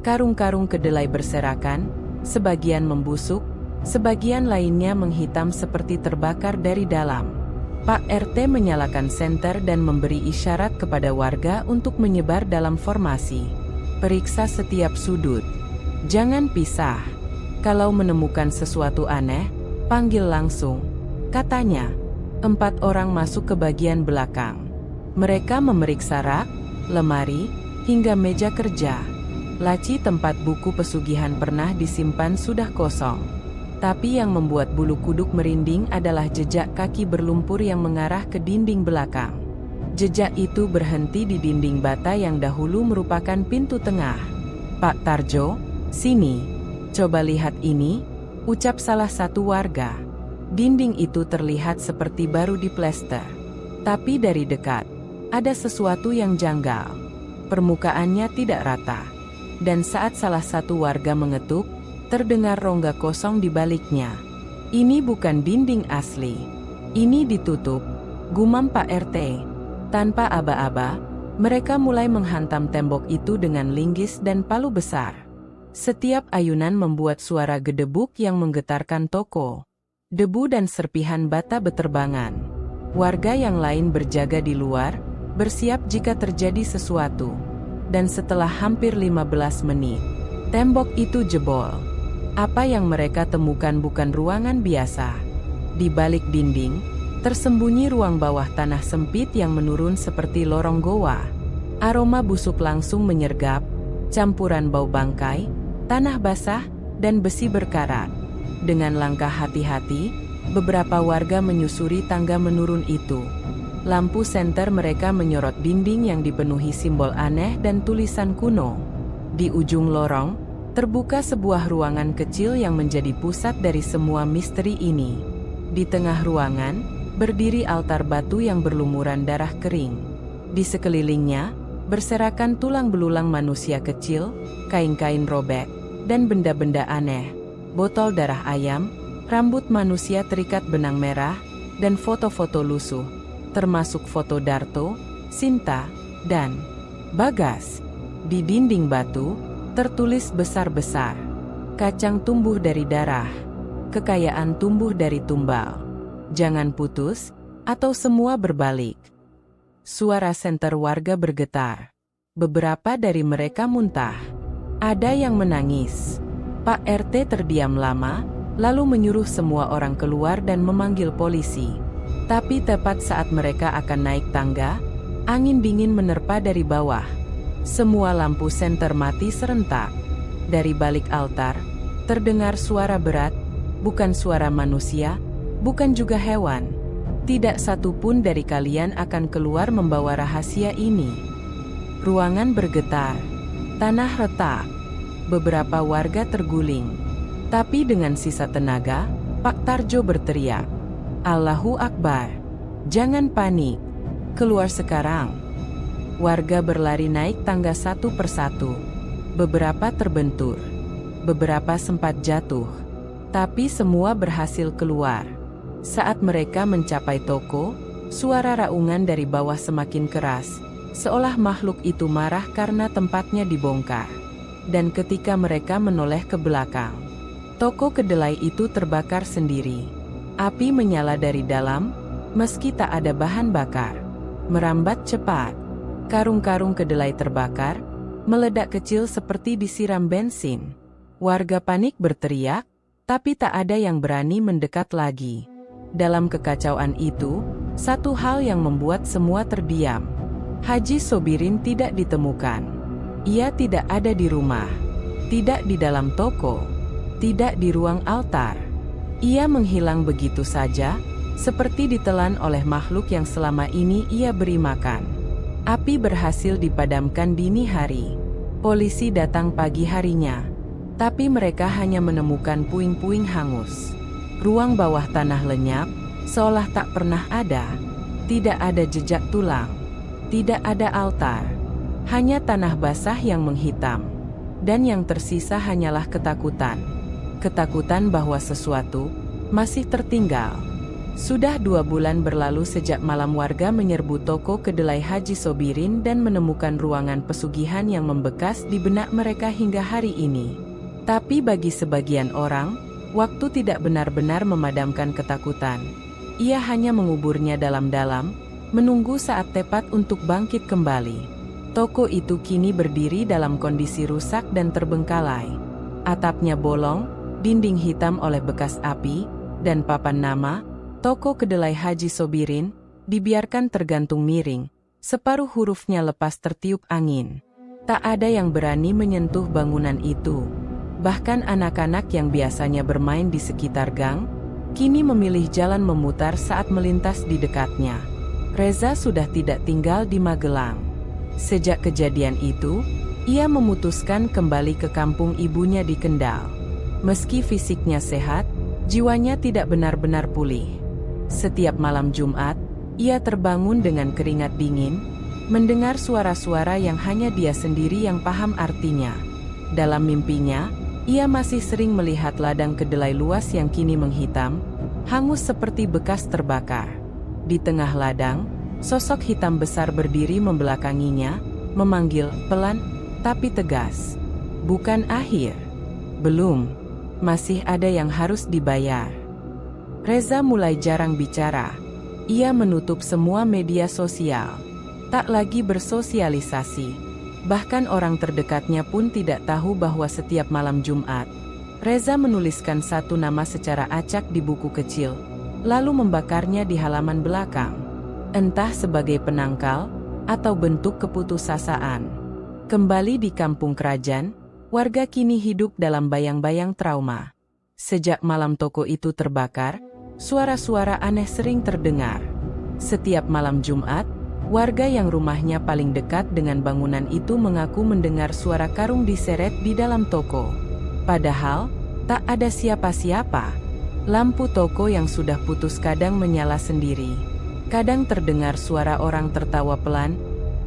Karung-karung kedelai berserakan, sebagian membusuk, sebagian lainnya menghitam seperti terbakar dari dalam. Pak RT menyalakan senter dan memberi isyarat kepada warga untuk menyebar dalam formasi. Periksa setiap sudut. Jangan pisah. Kalau menemukan sesuatu aneh, panggil langsung. Katanya, 4 orang masuk ke bagian belakang. Mereka memeriksa rak, lemari, hingga meja kerja. Laci tempat buku pesugihan pernah disimpan sudah kosong. Tapi yang membuat bulu kuduk merinding adalah jejak kaki berlumpur yang mengarah ke dinding belakang. Jejak itu berhenti di dinding bata yang dahulu merupakan pintu tengah. Pak Tarjo, sini. Coba lihat ini, ucap salah satu warga. Dinding itu terlihat seperti baru diplester. Tapi dari dekat, ada sesuatu yang janggal. Permukaannya tidak rata. Dan saat salah satu warga mengetuk, terdengar rongga kosong di baliknya. Ini bukan dinding asli. Ini ditutup, gumam Pak RT. Tanpa aba-aba, mereka mulai menghantam tembok itu dengan linggis dan palu besar. Setiap ayunan membuat suara gedebuk yang menggetarkan toko. Debu dan serpihan bata beterbangan. Warga yang lain berjaga di luar, bersiap jika terjadi sesuatu. Dan setelah hampir 15 menit, tembok itu jebol. Apa yang mereka temukan bukan ruangan biasa. Di balik dinding, tersembunyi ruang bawah tanah sempit yang menurun seperti lorong goa. Aroma busuk langsung menyergap, campuran bau bangkai, tanah basah, dan besi berkarat. Dengan langkah hati-hati, beberapa warga menyusuri tangga menurun itu. Lampu senter mereka menyorot dinding yang dipenuhi simbol aneh dan tulisan kuno. Di ujung lorong, terbuka sebuah ruangan kecil yang menjadi pusat dari semua misteri ini. Di tengah ruangan, berdiri altar batu yang berlumuran darah kering. Di sekelilingnya, berserakan tulang belulang manusia kecil, kain-kain robek, dan benda-benda aneh. Botol darah ayam, rambut manusia terikat benang merah, dan foto-foto lusuh, termasuk foto Darto, Sinta, dan Bagas. Di dinding batu, tertulis besar-besar, kacang tumbuh dari darah, kekayaan tumbuh dari tumbal. Jangan putus, atau semua berbalik. Suara senter warga bergetar. Beberapa dari mereka muntah. Ada yang menangis. Pak RT terdiam lama, lalu menyuruh semua orang keluar dan memanggil polisi. Tapi tepat saat mereka akan naik tangga, angin dingin menerpa dari bawah. Semua lampu senter mati serentak. Dari balik altar, terdengar suara berat, bukan suara manusia, bukan juga hewan. Tidak satu pun dari kalian akan keluar membawa rahasia ini. Ruangan bergetar. Tanah retak. Beberapa warga terguling. Tapi dengan sisa tenaga, Pak Tarjo berteriak, "Allahu Akbar! Jangan panik! Keluar sekarang!" Warga berlari naik tangga satu persatu. Beberapa terbentur. Beberapa sempat jatuh. Tapi semua berhasil keluar. Saat mereka mencapai toko, suara raungan dari bawah semakin keras, seolah makhluk itu marah karena tempatnya dibongkar. Dan ketika mereka menoleh ke belakang, toko kedelai itu terbakar sendiri. Api menyala dari dalam, meski tak ada bahan bakar. Merambat cepat. Karung-karung kedelai terbakar, meledak kecil seperti disiram bensin. Warga panik berteriak, tapi tak ada yang berani mendekat lagi. Dalam kekacauan itu, satu hal yang membuat semua terdiam. Haji Sobirin tidak ditemukan. Ia tidak ada di rumah, tidak di dalam toko, tidak di ruang altar. Ia menghilang begitu saja, seperti ditelan oleh makhluk yang selama ini ia beri makan. Api berhasil dipadamkan dini hari. Polisi datang pagi harinya, tapi mereka hanya menemukan puing-puing hangus. Ruang bawah tanah lenyap, seolah tak pernah ada. Tidak ada jejak tulang, tidak ada altar. Hanya tanah basah yang menghitam. Dan yang tersisa hanyalah ketakutan. Ketakutan bahwa sesuatu masih tertinggal. Sudah 2 bulan berlalu sejak malam warga menyerbu toko kedelai Haji Sobirin dan menemukan ruangan pesugihan yang membekas di benak mereka hingga hari ini. Tapi bagi sebagian orang, waktu tidak benar-benar memadamkan ketakutan. Ia hanya menguburnya dalam-dalam, menunggu saat tepat untuk bangkit kembali. Toko itu kini berdiri dalam kondisi rusak dan terbengkalai. Atapnya bolong, dinding hitam oleh bekas api, dan papan nama, toko kedelai Haji Sobirin, dibiarkan tergantung miring. Separuh hurufnya lepas tertiup angin. Tak ada yang berani menyentuh bangunan itu. Bahkan anak-anak yang biasanya bermain di sekitar gang, kini memilih jalan memutar saat melintas di dekatnya. Reza sudah tidak tinggal di Magelang. Sejak kejadian itu, ia memutuskan kembali ke kampung ibunya di Kendal. Meski fisiknya sehat, jiwanya tidak benar-benar pulih. Setiap malam Jumat, ia terbangun dengan keringat dingin, mendengar suara-suara yang hanya dia sendiri yang paham artinya. Dalam mimpinya, ia masih sering melihat ladang kedelai luas yang kini menghitam, hangus seperti bekas terbakar. Di tengah ladang, sosok hitam besar berdiri membelakanginya, memanggil pelan, tapi tegas. Bukan akhir. Belum, masih ada yang harus dibayar. Reza mulai jarang bicara. Ia menutup semua media sosial. Tak lagi bersosialisasi. Bahkan orang terdekatnya pun tidak tahu bahwa setiap malam Jumat, Reza menuliskan satu nama secara acak di buku kecil, lalu membakarnya di halaman belakang. Entah sebagai penangkal, atau bentuk keputusasaan. Kembali di kampung Krajan, warga kini hidup dalam bayang-bayang trauma. Sejak malam toko itu terbakar, suara-suara aneh sering terdengar. Setiap malam Jumat, warga yang rumahnya paling dekat dengan bangunan itu mengaku mendengar suara karung diseret di dalam toko. Padahal, tak ada siapa-siapa. Lampu toko yang sudah putus kadang menyala sendiri. Kadang terdengar suara orang tertawa pelan,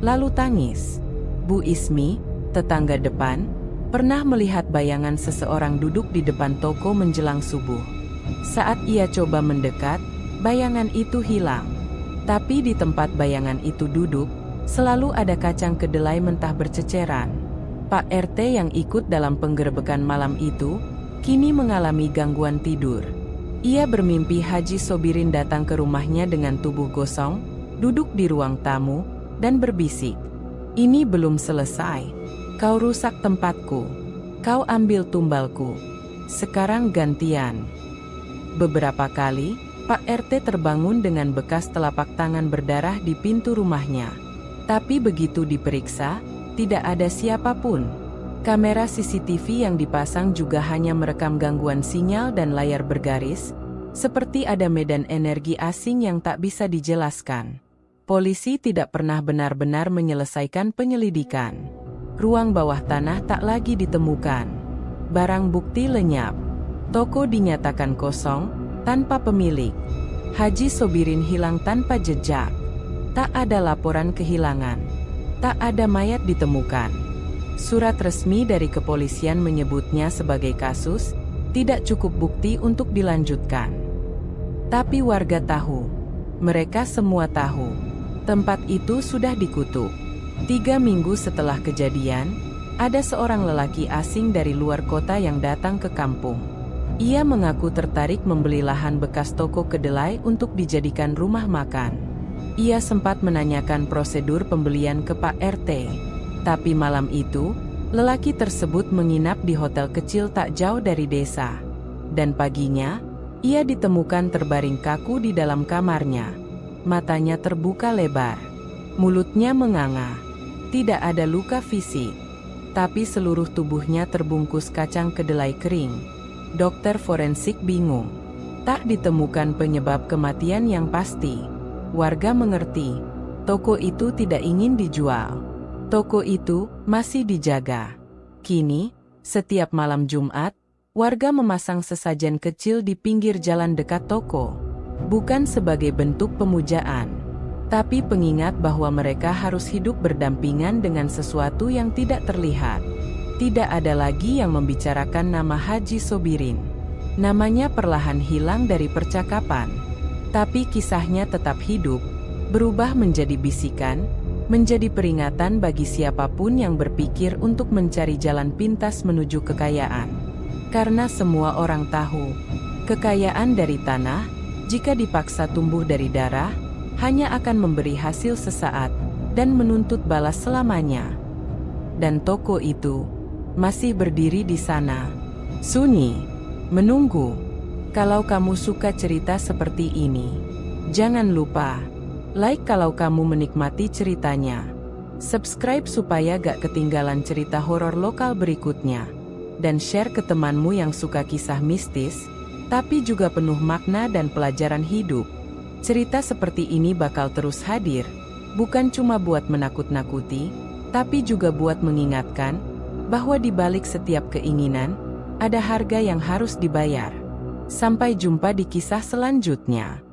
lalu tangis. Bu Ismi, tetangga depan, pernah melihat bayangan seseorang duduk di depan toko menjelang subuh. Saat ia coba mendekat, bayangan itu hilang. Tapi di tempat bayangan itu duduk, selalu ada kacang kedelai mentah berceceran. Pak RT yang ikut dalam penggerebekan malam itu, kini mengalami gangguan tidur. Ia bermimpi Haji Sobirin datang ke rumahnya dengan tubuh gosong, duduk di ruang tamu, dan berbisik. Ini belum selesai. Kau rusak tempatku. Kau ambil tumbalku. Sekarang gantian. Beberapa kali, Pak RT terbangun dengan bekas telapak tangan berdarah di pintu rumahnya. Tapi begitu diperiksa, tidak ada siapapun. Kamera CCTV yang dipasang juga hanya merekam gangguan sinyal dan layar bergaris, seperti ada medan energi asing yang tak bisa dijelaskan. Polisi tidak pernah benar-benar menyelesaikan penyelidikan. Ruang bawah tanah tak lagi ditemukan. Barang bukti lenyap. Toko dinyatakan kosong, tanpa pemilik. Haji Sobirin hilang tanpa jejak. Tak ada laporan kehilangan. Tak ada mayat ditemukan. Surat resmi dari kepolisian menyebutnya sebagai kasus, tidak cukup bukti untuk dilanjutkan. Tapi warga tahu. Mereka semua tahu. Tempat itu sudah dikutuk. 3 minggu setelah kejadian, ada seorang lelaki asing dari luar kota yang datang ke kampung. Ia mengaku tertarik membeli lahan bekas toko kedelai untuk dijadikan rumah makan. Ia sempat menanyakan prosedur pembelian ke Pak RT. Tapi malam itu, lelaki tersebut menginap di hotel kecil tak jauh dari desa. Dan paginya, ia ditemukan terbaring kaku di dalam kamarnya. Matanya terbuka lebar. Mulutnya menganga. Tidak ada luka fisik. Tapi seluruh tubuhnya terbungkus kacang kedelai kering. Dokter forensik bingung. Tak ditemukan penyebab kematian yang pasti. Warga mengerti. Toko itu tidak ingin dijual. Toko itu masih dijaga. Kini, setiap malam Jumat, warga memasang sesajen kecil di pinggir jalan dekat toko. Bukan sebagai bentuk pemujaan, tapi pengingat bahwa mereka harus hidup berdampingan dengan sesuatu yang tidak terlihat. Tidak ada lagi yang membicarakan nama Haji Sobirin. Namanya perlahan hilang dari percakapan. Tapi kisahnya tetap hidup, berubah menjadi bisikan, menjadi peringatan bagi siapapun yang berpikir untuk mencari jalan pintas menuju kekayaan. Karena semua orang tahu, kekayaan dari tanah, jika dipaksa tumbuh dari darah, hanya akan memberi hasil sesaat, dan menuntut balas selamanya. Dan toko itu masih berdiri di sana, sunyi, menunggu. Kalau kamu suka cerita seperti ini, jangan lupa like kalau kamu menikmati ceritanya. Subscribe supaya gak ketinggalan cerita horor lokal berikutnya. Dan share ke temanmu yang suka kisah mistis, tapi juga penuh makna dan pelajaran hidup. Cerita seperti ini bakal terus hadir, bukan cuma buat menakut-nakuti, tapi juga buat mengingatkan bahwa di balik setiap keinginan, ada harga yang harus dibayar. Sampai jumpa di kisah selanjutnya.